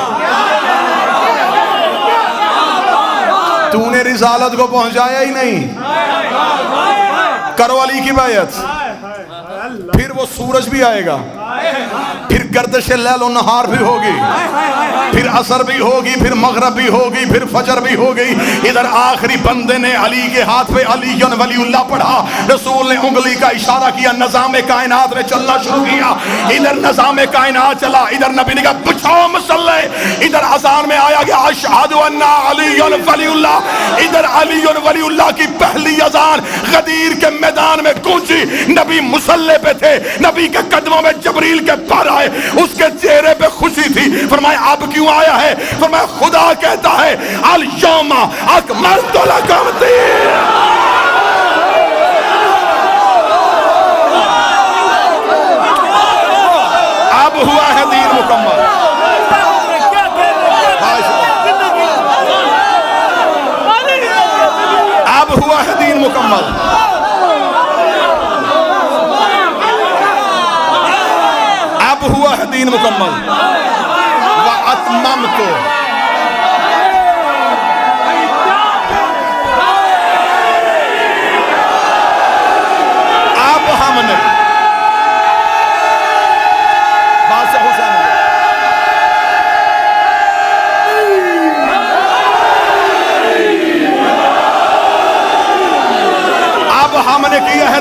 تو نے رسالت کو پہنچایا ہی نہیں. کرو علی کی بیعت، پھر وہ سورج بھی آئے گا، پھر گردش لیل و نہار بھی ہوگی، پھر عصر بھی ہوگی، پھر مغرب بھی ہوگی، پھر فجر بھی ہوگی. ادھر آخری بندے نے علی کے ہاتھ پہ علی ولی اللہ پڑھا. رسول نے انگلی کا اشارہ کیا، نظام کائنات نے چلنا شروع کیا. ادھر نظام کائنات چلا، ادھر نبی نے کہا بچھاؤ مصلی. ادھر اذان میں آیا گیا اشہد ان علی ولی اللہ. ادھر علی ولی اللہ کی پہلی اذان غدیر کے میدان میں گونجی. نبی مصلی پہ تھے، نبی کے قدموں میں جبریل کے پر آئے. اس کے چہرے پہ خوشی تھی. فرمایا اب کیوں آیا ہے؟ فرمایا خدا کہتا ہے الیوم اکملت لکم دینکم. اب ہوا ہے دین مکمل. اب ہوا ہے دین مکمل. اب ہوا ہے دین مکمل. وَأَتْمَمْتُ. اب ہم نے بادشاہ حسین اب ہم نے کیا ہے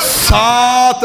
7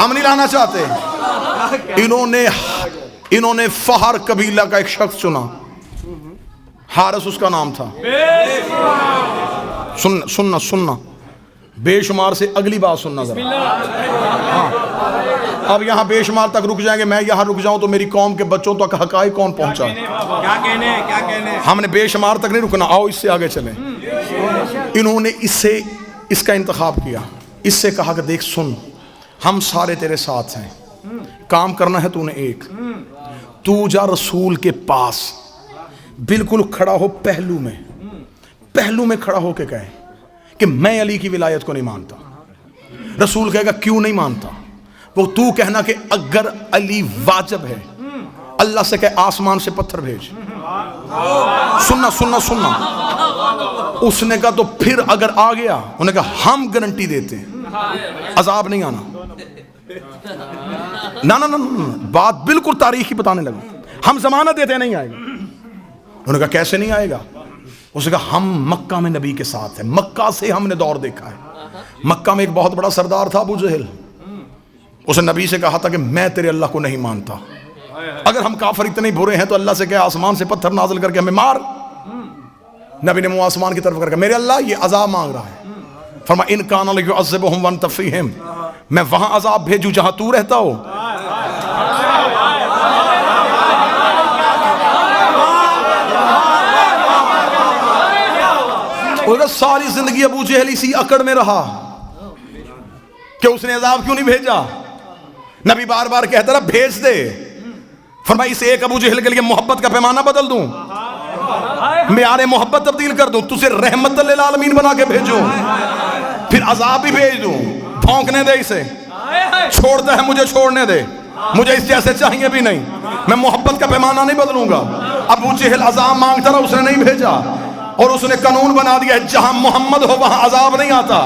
ہم نہیں لانا چاہتے. انہوں نے فہر قبیلہ کا ایک شخص چنا, حارث اس کا نام تھا. سننا بے شمار سے اگلی بات سننا ذرا. ہاں اب یہاں بے شمار تک رک جائیں گے, میں یہاں رک جاؤں تو میری قوم کے بچوں تک حقائق کون پہنچا. کیا کہنے ہم نے بے شمار تک نہیں رکنا, آؤ اس سے آگے چلیں. انہوں نے اس کا انتخاب کیا, اس سے کہا کہ دیکھ سن, ہم سارے تیرے ساتھ ہیں, کام کرنا ہے تو نے ایک, تو جا رسول کے پاس بالکل کھڑا ہو, پہلو میں کھڑا ہو کے کہے کہ میں علی کی ولایت کو نہیں مانتا. رسول کہے گا کیوں نہیں مانتا؟ وہ تو کہنا کہ اگر علی واجب ہے, اللہ سے کہے آسمان سے پتھر بھیج. سننا اس نے کہا تو پھر اگر آ گیا, انہوں نے کہا ہم گارنٹی دیتے ہیں عذاب نہیں آنا. نہ بات بالکل تاریخی بتانے لگا, ہم ضمانت دیتے ہیں نہیں آئے گا. انہوں نے کہا کیسے نہیں آئے گا؟ اس نے کہا ہم مکہ میں نبی کے ساتھ ہیں, مکہ سے ہم نے دور دیکھا ہے. مکہ میں ایک بہت بڑا سردار تھا ابو جہل, اس نے نبی سے کہا تھا کہ میں تیرے اللہ کو نہیں مانتا, اگر ہم کافر اتنے برے ہیں تو اللہ سے کہ آسمان سے پتھر نازل کر کے ہمیں مار. نبی نے منہ آسمان کی طرف کر کے میرے اللہ یہ عذاب مانگ رہا ہے. فرما ان کان لیعذبہم وانت فیہم, میں وہاں عذاب بھیجوں جہاں تو رہتا ہو. اور ساری زندگی ابو جہل اسی اکڑ میں رہا کہ اس نے عذاب کیوں نہیں بھیجا. نبی بار بار کہتا رہا بھیج دے. فرمایا اس ایک ابو جہل کے لیے محبت کا پیمانہ بدل دوں, معیار محبت تبدیل کر دوں, تجھے رحمت للعالمین بنا کے بھیجوں, پھر عذاب بھی بھیج دوں. پھونکنے دے اسے, چھوڑتا ہے مجھے چھوڑنے دے, مجھے اس جیسے چاہیے بھی نہیں, میں محبت کا پیمانہ نہیں بدلوں گا. ابو جہل عذاب مانگتا رہا, اس نے نہیں بھیجا, اور اس نے قانون بنا دیا ہے جہاں محمد ہو وہاں عذاب نہیں آتا.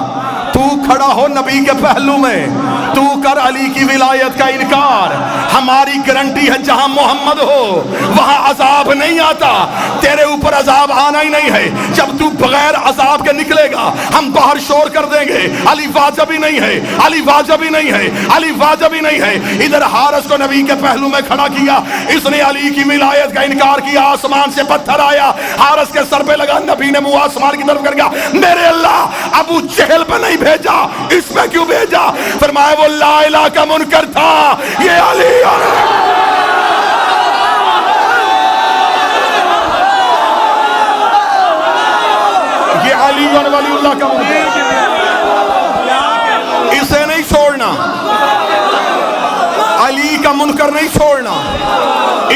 تو کھڑا ہو نبی کے پہلو میں, تو کر علی کی ولایت کا انکار, ہماری گارنٹی ہے جہاں محمد ہو وہاں عذاب نہیں آتا. تیرے اوپر عذاب آنا ہی نہیں ہے, جب تو بغیر عذاب کے نکلے گا ہم باہر شور کر دیں گے علی واجب ہی نہیں ہے, علی واجب ہی نہیں ہے, علی واجب ہی نہیں ہے. ادھر حارث کو نبی کے پہلو میں کھڑا کیا, اس نے علی کی ولایت کا انکار کیا, آسمان سے پتھر آیا, حارث کے سر پہ لگا, نبی نے منہ آسمان کی طرف کر گیا میرے اللہ ابو جہل پہ نہیں بھیجا, اس میں کیوں بھیجا؟ فرمایا وہ لا الہ کا منکر تھا, یہ علی ولی اللہ کا منکر, اسے نہیں چھوڑنا, علی کا منکر نہیں چھوڑنا,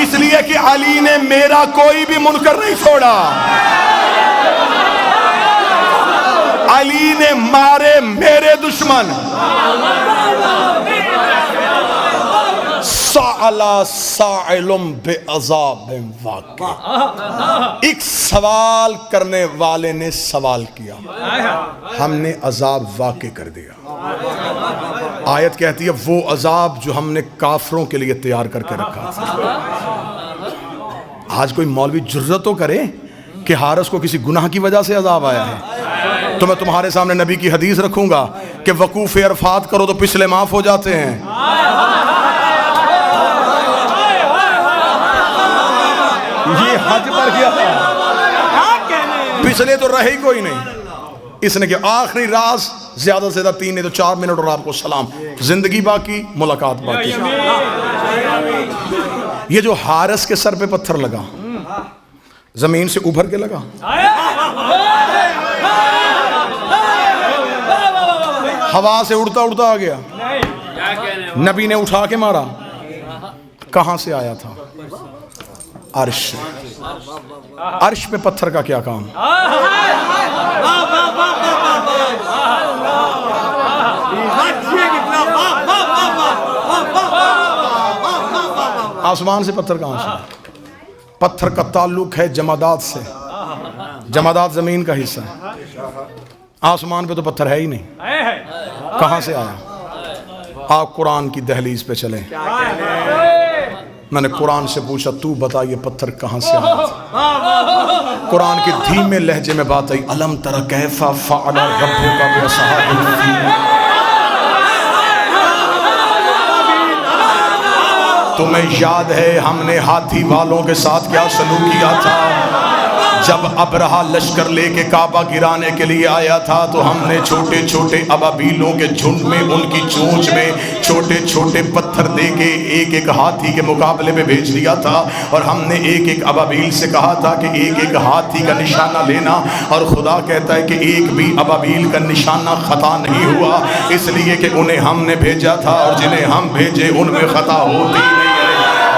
اس لیے کہ علی نے میرا کوئی بھی منکر نہیں چھوڑا. علی نے مارے میرے دشمن, سألا سائل بعذاب واقع, ایک سوال کرنے والے نے سوال کیا, ہم نے عذاب واقع کر دیا. آیت کہتی ہے وہ عذاب جو ہم نے کافروں کے لیے تیار کر کے رکھا تھا. آج کوئی مولوی جرأت تو کرے کہ حارث کو کسی گناہ کی وجہ سے عذاب آیا ہے, تو میں تمہارے سامنے نبی کی حدیث رکھوں گا کہ وقوف عرفات کرو تو پچھلے معاف ہو جاتے ہیں. یہ حج پر کیا تھا, پچھلے تو رہے ہی کوئی نہیں. اس نے کہ آخری راز زیادہ سے زیادہ 3 نہیں تو 4 منٹ اور آپ کو سلام, زندگی باقی, ملاقات باقی. یہ جو حارث کے سر پہ پتھر لگا, زمین سے ابھر کے لگا, ہوا سے اڑتا اڑتا آ گیا, نبی نے اٹھا کے مارا, کہاں سے آیا تھا؟ عرش. عرش پہ پتھر کا کیا کام؟ آسمان سے پتھر کہاں سے؟ پتھر کا تعلق ہے جمادات سے, جمادات زمین کا حصہ ہے, آسمان پہ تو پتھر ہے ہی نہیں, کہاں سے آیا؟ آپ قرآن کی دہلیز پہ چلیں. میں نے قرآن سے پوچھا تو بتا یہ پتھر کہاں سے آیا تھا؟ قرآن کی دھیمے لہجے میں بات آئی, الم تر کیف فعل ربک باصحاب الفیل. تمہیں یاد ہے ہم نے ہاتھی والوں کے ساتھ کیا سلوک کیا تھا؟ جب ابرہا لشکر لے کے کعبہ گرانے کے لیے آیا تھا تو ہم نے چھوٹے چھوٹے ابابیلوں کے جھنڈ میں ان کی چونچ میں چھوٹے چھوٹے پتھر دے کے ایک ایک ہاتھی کے مقابلے میں بھیج دیا تھا، اور ہم نے ایک ایک ابابیل سے کہا تھا کہ ایک ایک ہاتھی کا نشانہ لینا، اور خدا کہتا ہے کہ ایک بھی ابابیل کا نشانہ خطا نہیں ہوا، اس لیے کہ انہیں ہم نے بھیجا تھا، اور جنہیں ہم بھیجے ان میں خطا ہوتی نہیں ہے،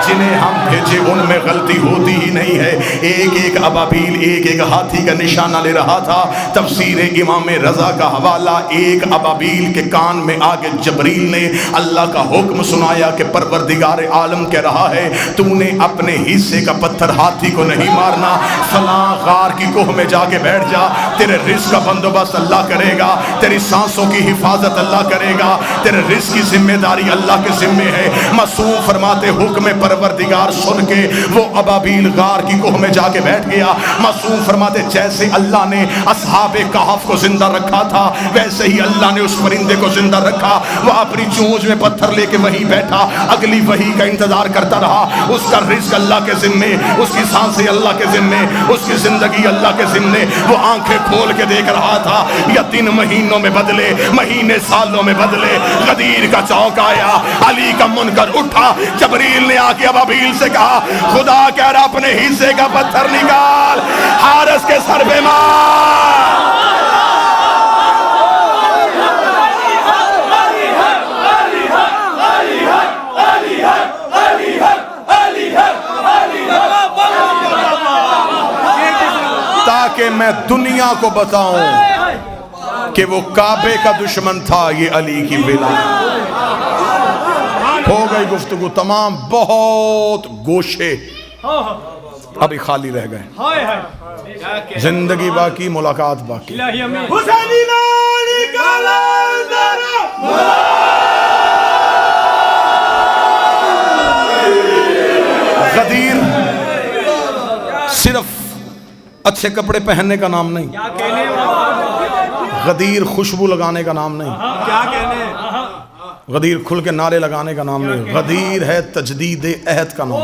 جنہیں ہم بھیجے ان میں غلطی ہوتی ہی نہیں ہے۔ ایک ایک ابابیل ایک ایک ہاتھی کا نشانہ لے رہا تھا۔ تفسیر امام رضا کا حوالہ، ایک ابابیل کے کان میں آگے جبریل نے اللہ کا حکم سنایا کہ پروردگار عالم کہہ رہا ہے تو نے اپنے حصے کا پتھر ہاتھی کو نہیں مارنا، فلاں غار کی کوہ میں جا کے بیٹھ جا، تیرے رزق کا بندوبست اللہ کرے گا، تیری سانسوں کی حفاظت اللہ کرے گا، تیرے رزق کی ذمہ داری اللہ کے ذمہ ہے۔ معصوم فرماتے حکم پروردگار سن کے وہ ابابیل غار کی کوہ میں جا کے بیٹھ گیا۔ معصوم فرماتے جیسے اللہ نے اصحاب کہف کو زندہ رکھا تھا ویسے ہی اللہ نے اس پرندے کو زندہ رکھا، وہ اپنی چونچ میں پتھر لے کے وہیں بیٹھا، اگلی وحی کا انتظار کرتا رہا۔ اس کا رزق اللہ کے ذمے، اس کی سانسیں اللہ کے ذمے، اس کی زندگی اللہ کے ذمے۔ وہ آنکھیں کھول کے دیکھ رہا تھا، یا دن مہینوں میں بدلے، مہینے سالوں میں بدلے۔ غدیر کا چوک آیا، علی کا منکر اٹھا، جبریل نے آ کے ابابیل سے کہا خدا کہہ رہا اپنے حصے کا پتھر نکال، حارس کے سر پہ مار۔ تاکہ میں دنیا کو بتاؤں کہ وہ کعبے کا دشمن تھا، یہ علی کی ولایت۔ ہو گئی گفتگو تمام، بہت گوشے ابھی خالی رہ گئے، زندگی باقی، ملاقات باقی۔ غدیر صرف اچھے کپڑے پہننے کا نام نہیں، غدیر خوشبو لگانے کا نام نہیں، غدیر کھل کے نعرے لگانے کا نام نہیں، غدیر ہے تجدید عہد کا نام،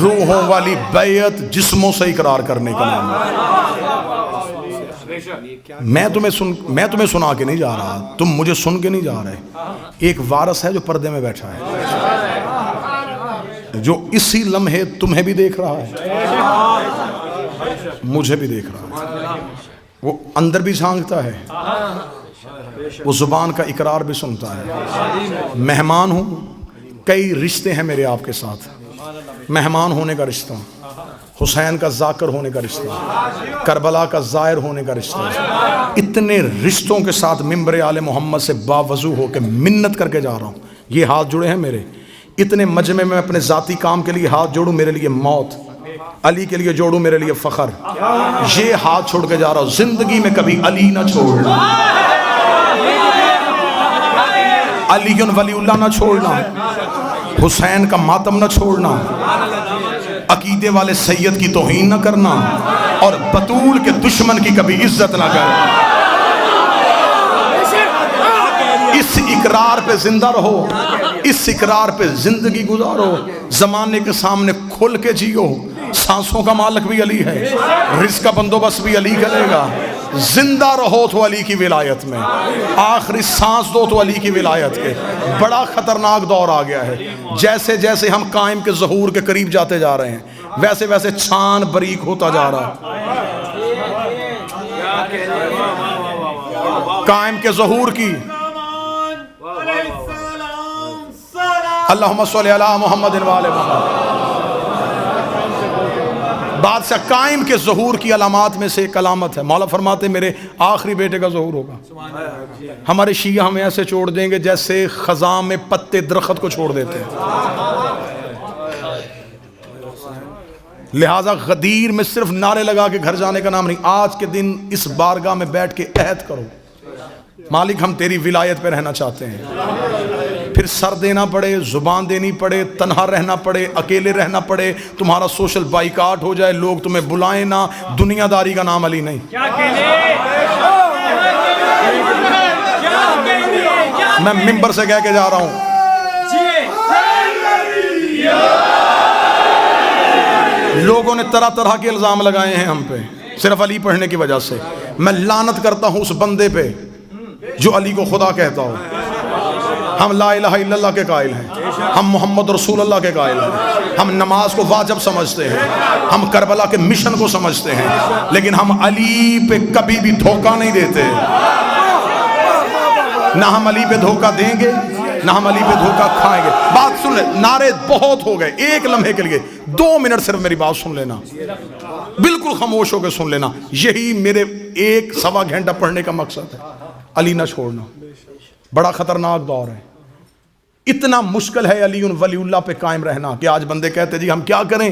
روحوں والی بیعت جسموں سے اقرار کرنے کا نام ہے۔ میں تمہیں سنا کے نہیں جا رہا، تم مجھے سن کے نہیں جا رہے۔ ایک وارث ہے جو پردے میں بیٹھا ہے، جو اسی لمحے تمہیں بھی دیکھ رہا ہے، مجھے بھی دیکھ رہا ہے، وہ اندر بھی جھانکتا ہے، وہ زبان کا اقرار بھی سنتا ہے۔ مہمان ہوں، کئی رشتے ہیں میرے آپ کے ساتھ، مہمان ہونے کا رشتہ، حسین کا ذاکر ہونے کا رشتہ، کربلا کا زائر ہونے کا رشتہ، اتنے رشتوں کے ساتھ ممبر آل محمد سے باوضو ہو کے منت کر کے جا رہا ہوں۔ یہ ہاتھ جڑے ہیں میرے، اتنے مجمع میں اپنے ذاتی کام کے لیے ہاتھ جوڑوں، میرے لیے موت، علی کے لیے جوڑوں میرے لیے فخر۔ یہ ہاتھ چھوڑ کے جا رہا ہوں، زندگی میں کبھی علی نہ چھوڑنا، علی ولی اللہ نہ چھوڑنا، حسین کا ماتم نہ چھوڑنا، عقیدے والے سید کی توہین نہ کرنا، اور بطول کے دشمن کی کبھی عزت نہ کرنا۔ اس اقرار پہ زندہ رہو، اس اقرار پہ زندگی گزارو، زمانے کے سامنے کھل کے جیو۔ سانسوں کا مالک بھی علی ہے، رزق کا بندوبست بھی علی کرے گا۔ زندہ رہو تو علی کی ولایت میں، آخری سانس دو تو علی کی ولایت کے۔ بڑا خطرناک دور آ گیا ہے، جیسے جیسے ہم قائم کے ظہور کے قریب جاتے جا رہے ہیں ویسے ویسے چھان بریک ہوتا جا رہا ہے۔ قائم کے ظہور کی اللہم صلی علی محمد و آل محمد۔ بادشاہ قائم کے ظہور کی علامات میں سے ایک علامت ہے، مولا فرماتے میرے آخری بیٹے کا ظہور ہوگا۔ ہمارے شیعہ ہمیں ایسے چھوڑ دیں گے جیسے خزاں میں پتے درخت کو چھوڑ دیتے ہیں۔ لہٰذا غدیر میں صرف نعرے لگا کے گھر جانے کا نام نہیں، آج کے دن اس بارگاہ میں بیٹھ کے عہد کرو، مالک ہم تیری ولایت پہ رہنا چاہتے ہیں۔ پھر سر دینا پڑے، زبان دینی پڑے، تنہا رہنا پڑے، اکیلے رہنا پڑے، تمہارا سوشل بائیکاٹ ہو جائے، لوگ تمہیں بلائیں نہ، دنیا داری کا نام علی نہیں۔ میں ممبر سے کہہ کے جا رہا ہوں، لوگوں نے طرح طرح کے الزام لگائے ہیں ہم پہ صرف علی پڑھنے کی وجہ سے. میں لعنت کرتا ہوں اس بندے پہ جو علی کو خدا کہتا ہو. ہم لا الہ الا اللہ کے قائل ہیں، ہم محمد رسول اللہ کے قائل ہیں، ہم نماز کو واجب سمجھتے ہیں، ہم کربلا کے مشن کو سمجھتے ہیں، لیکن ہم علی پہ کبھی بھی دھوکہ نہیں دیتے. نہ ہم علی پہ دھوکہ دیں گے، نہ ہم علی پہ دھوکہ کھائیں گے. بات سن لے، نعرے بہت ہو گئے، ایک لمحے کے لیے 2 منٹ صرف میری بات سن لینا، بالکل خاموش ہو کے سن لینا. یہی میرے 1-1.25 گھنٹہ پڑھنے کا مقصد ہے. علی نہ چھوڑنا، بڑا خطرناک دور ہے. اتنا مشکل ہے علی ولی اللہ پہ قائم رہنا کہ آج بندے کہتے جی ہم کیا کریں،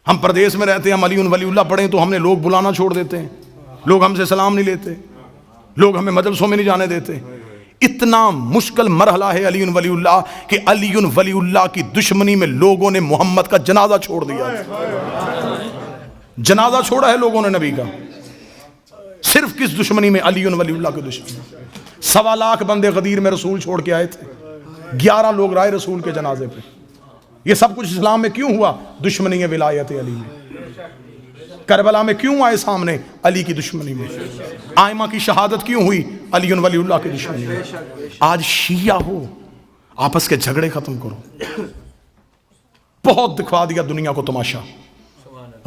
ہم پردیس میں رہتے ہیں، ہم علی ولی اللہ پڑھیں تو ہم نے لوگ بلانا چھوڑ دیتے ہیں، لوگ ہم سے سلام نہیں لیتے، لوگ ہمیں مجلسوں میں نہیں جانے دیتے. اتنا مشکل مرحلہ ہے علی ولی اللہ کہ علی ولی اللہ کی دشمنی میں لوگوں نے محمد کا جنازہ چھوڑ دیا. جنازہ چھوڑا ہے لوگوں نے نبی کا، صرف کس دشمنی میں؟ علی ولی اللہ کی دشمنی. 1.25 لاکھ بندے غدیر میں رسول چھوڑ کے آئے تھے، 11 لوگ رائے رسول کے جنازے پہ. یہ سب کچھ اسلام میں کیوں ہوا؟ دشمنی ولایت علی میں. کربلا میں کیوں آئے سامنے؟ علی کی دشمنی میں. آئمہ کی شہادت کیوں ہوئی؟ علی ولی اللہ کی دشمنی میں. آج شیعہ ہو، آپس کے جھگڑے ختم کرو. بہت دکھا دیا دنیا کو تماشا،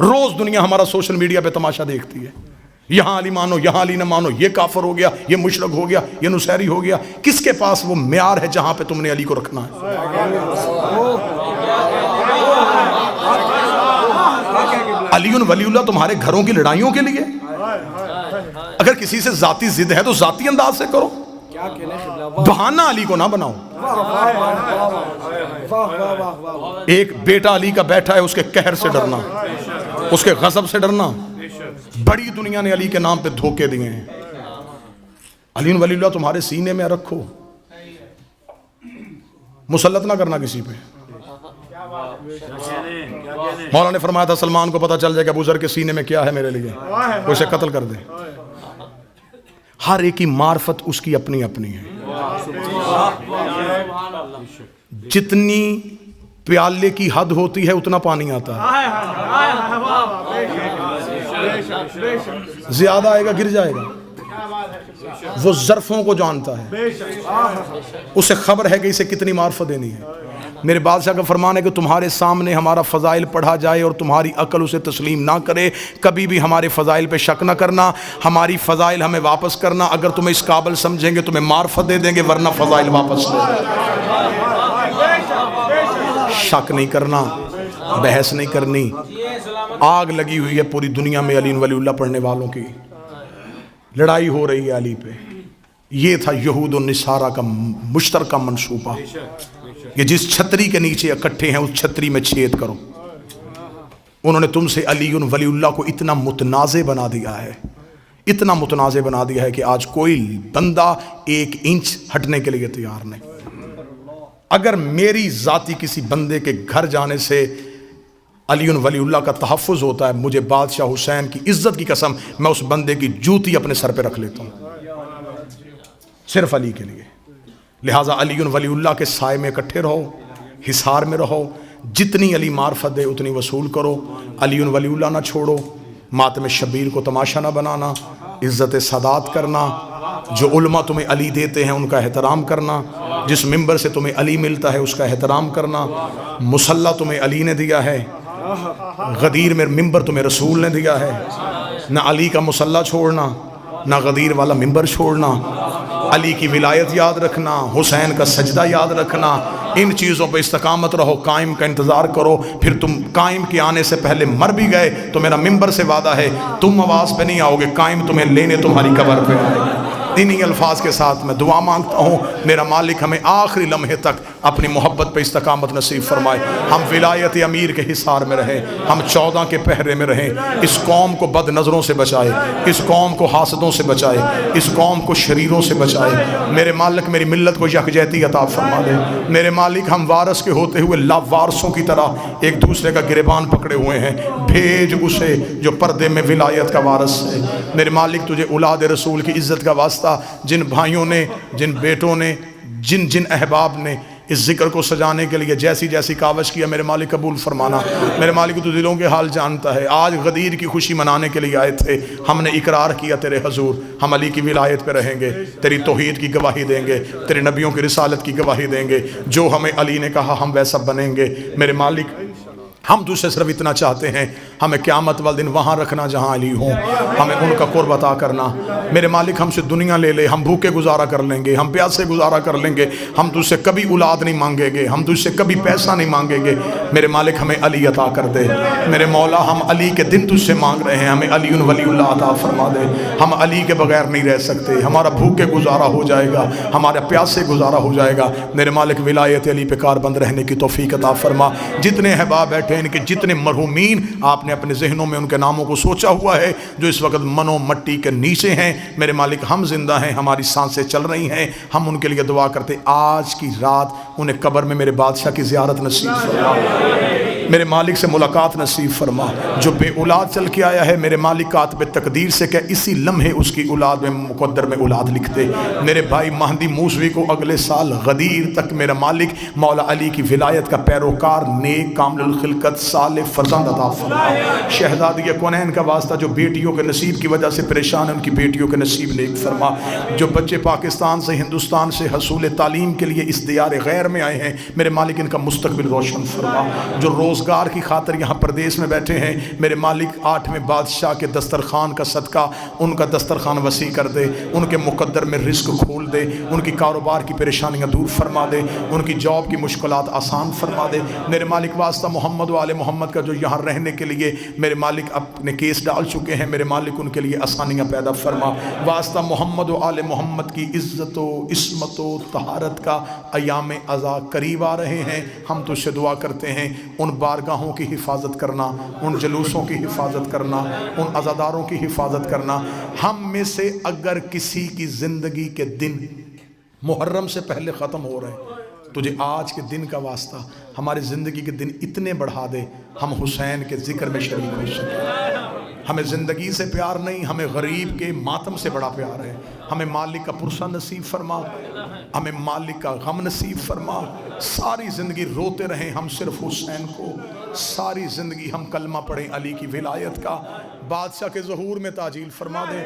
روز دنیا ہمارا سوشل میڈیا پہ تماشا دیکھتی ہے. یہاں علی مانو، یہاں علی نہ مانو، یہ کافر ہو گیا، یہ مشرک ہو گیا، یہ نصیری ہو گیا. کس کے پاس وہ معیار ہے جہاں پہ تم نے علی کو رکھنا ہے؟ علی ولی اللہ تمہارے گھروں کی لڑائیوں کے لیے؟ اگر کسی سے ذاتی ضد ہے تو ذاتی انداز سے کرو، بہانہ علی کو نہ بناؤ. ایک بیٹا علی کا بیٹھا ہے، اس کے قہر سے ڈرنا، اس کے غضب سے ڈرنا. بڑی دنیا نے علی کے نام پہ دھوکے دیے ہیں. علی ولی اللہ تمہارے سینے میں رکھو، مسلط نہ کرنا کسی پہ. مولا نے فرمایا تھا سلمان کو پتا چل جائے کہ ابو ذر کے سینے میں کیا ہے میرے لیے، وہ اسے قتل کر دے. ہر ایک کی معرفت اس کی اپنی اپنی ہے. جتنی پیالے کی حد ہوتی ہے اتنا پانی آتا ہے، زیادہ آئے گا گر جائے گا. وہ ظرفوں کو جانتا ہے، اسے خبر ہے کہ اسے کتنی معرفت دینی ہے. میرے بادشاہ کا فرمان ہے کہ تمہارے سامنے ہمارا فضائل پڑھا جائے اور تمہاری عقل اسے تسلیم نہ کرے، کبھی بھی ہمارے فضائل پہ شک نہ کرنا. ہماری فضائل ہمیں واپس کرنا. اگر تمہیں اس قابل سمجھیں گے تمہیں معرفت دے دیں گے، ورنہ فضائل واپس دے. شک نہیں کرنا، بحث نہیں کرنی. آگ لگی ہوئی ہے پوری دنیا میں علی ولی اللہ پڑھنے والوں کی، لڑائی ہو رہی ہے علی پہ. یہ تھا یہود و نصارہ کا مشترکہ منصوبہ کہ جس چھتری کے نیچے اکٹھے ہیں اس چھتری میں چھید کرو. انہوں نے تم سے علی ولی اللہ کو اتنا متنازع بنا دیا ہے، اتنا متنازع بنا دیا ہے کہ آج کوئی بندہ 1 انچ ہٹنے کے لیے تیار نہیں. اگر میری ذاتی کسی بندے کے گھر جانے سے علی ولی اللہ کا تحفظ ہوتا ہے، مجھے بادشاہ حسین کی عزت کی قسم میں اس بندے کی جوتی اپنے سر پہ رکھ لیتا ہوں، صرف علی کے لیے. لہٰذا علی ولی اللہ کے سائے میں اکٹھے رہو، حصار میں رہو. جتنی علی معرفت دے اتنی وصول کرو. علی ولی اللہ نہ چھوڑو. ماتم شبیر کو تماشا نہ بنانا. عزت سادات کرنا. جو علماء تمہیں علی دیتے ہیں ان کا احترام کرنا. جس ممبر سے تمہیں علی ملتا ہے اس کا احترام کرنا. مصلی تمہیں علی نے دیا ہے، غدیر میں ممبر تمہیں رسول نے دیا ہے. نہ علی کا مصلی چھوڑنا، نہ غدیر والا ممبر چھوڑنا. علی کی ولایت یاد رکھنا، حسین کا سجدہ یاد رکھنا. ان چیزوں پہ استقامت رہو. قائم کا انتظار کرو. پھر تم قائم کے آنے سے پہلے مر بھی گئے تو میرا ممبر سے وعدہ ہے تم آواز پہ نہیں آؤ گے، قائم تمہیں لینے تمہاری قبر پہ آئے گا. انہی الفاظ کے ساتھ میں دعا مانگتا ہوں میرا مالک ہمیں آخری لمحے تک اپنی محبت پہ استقامت نصیب فرمائے. ہم ولایت امیر کے حصار میں رہیں، ہم 14 کے پہرے میں رہیں. اس قوم کو بد نظروں سے بچائے، اس قوم کو حاسدوں سے بچائے، اس قوم کو شریروں سے بچائے. میرے مالک میری ملت کو یکجہتی عطا فرما دے. میرے مالک ہم وارث کے ہوتے ہوئے لاوارثوں کی طرح ایک دوسرے کا گریبان پکڑے ہوئے ہیں. بھیج اسے جو پردے میں ولایت کا وارث ہے. میرے مالک تجھے اولاد رسول کی عزت کا واسطہ جن بھائیوں نے، جن بیٹوں نے، جن احباب نے اس ذکر کو سجانے کے لیے جیسی جیسی کاوش کیا، میرے مالک قبول فرمانا۔ میرے مالک تو دلوں کے حال جانتا ہے۔ آج غدیر کی خوشی منانے کے لیے آئے تھے، ہم نے اقرار کیا تیرے حضور ہم علی کی ولایت پہ رہیں گے، تیری توحید کی گواہی دیں گے، تیرے نبیوں کی رسالت کی گواہی دیں گے، جو ہمیں علی نے کہا ہم ویسا بنیں گے۔ میرے مالک ہم تجھ سے صرف اتنا چاہتے ہیں، ہمیں قیامت والے دن وہاں رکھنا جہاں علی ہوں، ہمیں ان کا قرب عطا کرنا۔ میرے مالک ہم سے دنیا لے لے، ہم بھوکے گزارا کر لیں گے، ہم پیاسے گزارا کر لیں گے، ہم تجھ سے کبھی اولاد نہیں مانگیں گے، ہم تجھ سے کبھی پیسہ نہیں مانگیں گے۔ میرے مالک ہمیں علی عطا کر دے۔ میرے مولا ہم علی کے دن تجھ سے مانگ رہے ہیں، ہمیں علی ولی اللہ عطا فرما دے۔ ہم علی کے بغیر نہیں رہ سکتے، ہمارا بھوکے گزارا ہو جائے گا، ہمارا پیاسے گزارا ہو جائے گا۔ میرے مالک ولایت علی پہ کاربند رہنے کی توفیق عطا فرما۔ جتنے احباب بیٹھے ان کے جتنے مرحومین آپ نے اپنے ذہنوں میں ان کے ناموں کو سوچا ہوا ہے، جو اس وقت منو مٹی کے نیچے ہیں، میرے مالک ہم زندہ ہیں، ہماری سانسیں چل رہی ہیں، ہم ان کے لیے دعا کرتے آج کی رات انہیں قبر میں میرے بادشاہ کی زیارت نصیب فرما، میرے مالک سے ملاقات نصیب فرما۔ جو بے اولاد چل کے آیا ہے میرے مالک کاتب تقدیر سے کہ اسی لمحے اس کی اولاد میں مقدر میں اولاد لکھ دے۔ میرے بھائی مہدی موسوی کو اگلے سال غدیر تک میرا مالک مولا علی کی ولایت کا پیروکار، نیک، کامل الخلقت، صالح فرزند عطا فرما۔ شہزادی کونین کا واسطہ جو بیٹیوں کے نصیب کی وجہ سے پریشان ہیں ان کی بیٹیوں کے نصیب نیک فرما۔ جو بچے پاکستان سے ہندوستان سے حصول تعلیم کے لیے اس دیار غیر میں آئے ہیں میرے مالک ان کا مستقبل روشن فرما۔ جو روزگار کی خاطر یہاں پردیس میں بیٹھے ہیں میرے مالک 8ویں بادشاہ کے دسترخوان کا صدقہ ان کا دسترخوان وسیع کر دے، ان کے مقدر میں رزق کھول دے، ان کی کاروبار کی پریشانیاں دور فرما دے، ان کی جاب کی مشکلات آسان فرما دے۔ میرے مالک واسطہ محمد و آل محمد کا جو یہاں رہنے کے لیے میرے مالک اپنے کیس ڈال چکے ہیں میرے مالک ان کے لیے آسانیاں پیدا فرما۔ واسطہ محمد و آل محمد کی عزت و عصمت و طہارت کا ایام عزا قریب آ رہے ہیں، ہم تجھ سے دعا کرتے ہیں ان بارگاہوں کی حفاظت کرنا، ان جلوسوں کی حفاظت کرنا، ان عزاداروں کی حفاظت کرنا۔ ہم میں سے اگر کسی کی زندگی کے دن محرم سے پہلے ختم ہو رہے ہیں تجھے آج کے دن کا واسطہ ہماری زندگی کے دن اتنے بڑھا دے ہم حسین کے ذکر میں شریک ہو سکیں۔ ہمیں زندگی سے پیار نہیں، ہمیں غریب کے ماتم سے بڑا پیار ہے۔ ہمیں مالک کا پرسہ نصیب فرما، ہمیں مالک کا غم نصیب فرما۔ ساری زندگی روتے رہیں ہم صرف حسین کو، ساری زندگی ہم کلمہ پڑھیں علی کی ولایت کا۔ بادشاہ کے ظہور میں تعجیل فرما دے،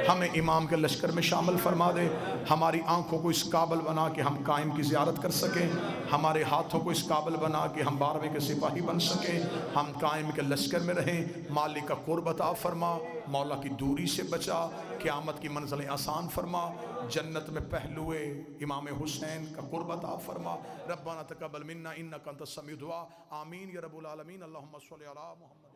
ہمیں امام کے لشکر میں شامل فرما دے، ہماری آنکھوں کو اس قابل بنا کہ ہم قائم کی زیارت کر سکیں، ہمارے ہاتھوں کو اس قابل بنا کہ ہم 12ویں کے سپاہی بن سکیں، ہم قائم کے لشکر میں رہیں۔ مالک کا قرب عطا فرما، مولا کی دوری سے بچا، قیامت کی منزلیں آسان فرما، جنت میں پہلوئے امام حسین کا قرب عطا فرما۔ ربنا تقبل منا انک انت السمیع الدعاء، آمین یا رب العالمین، اللہم صلی علی محمد۔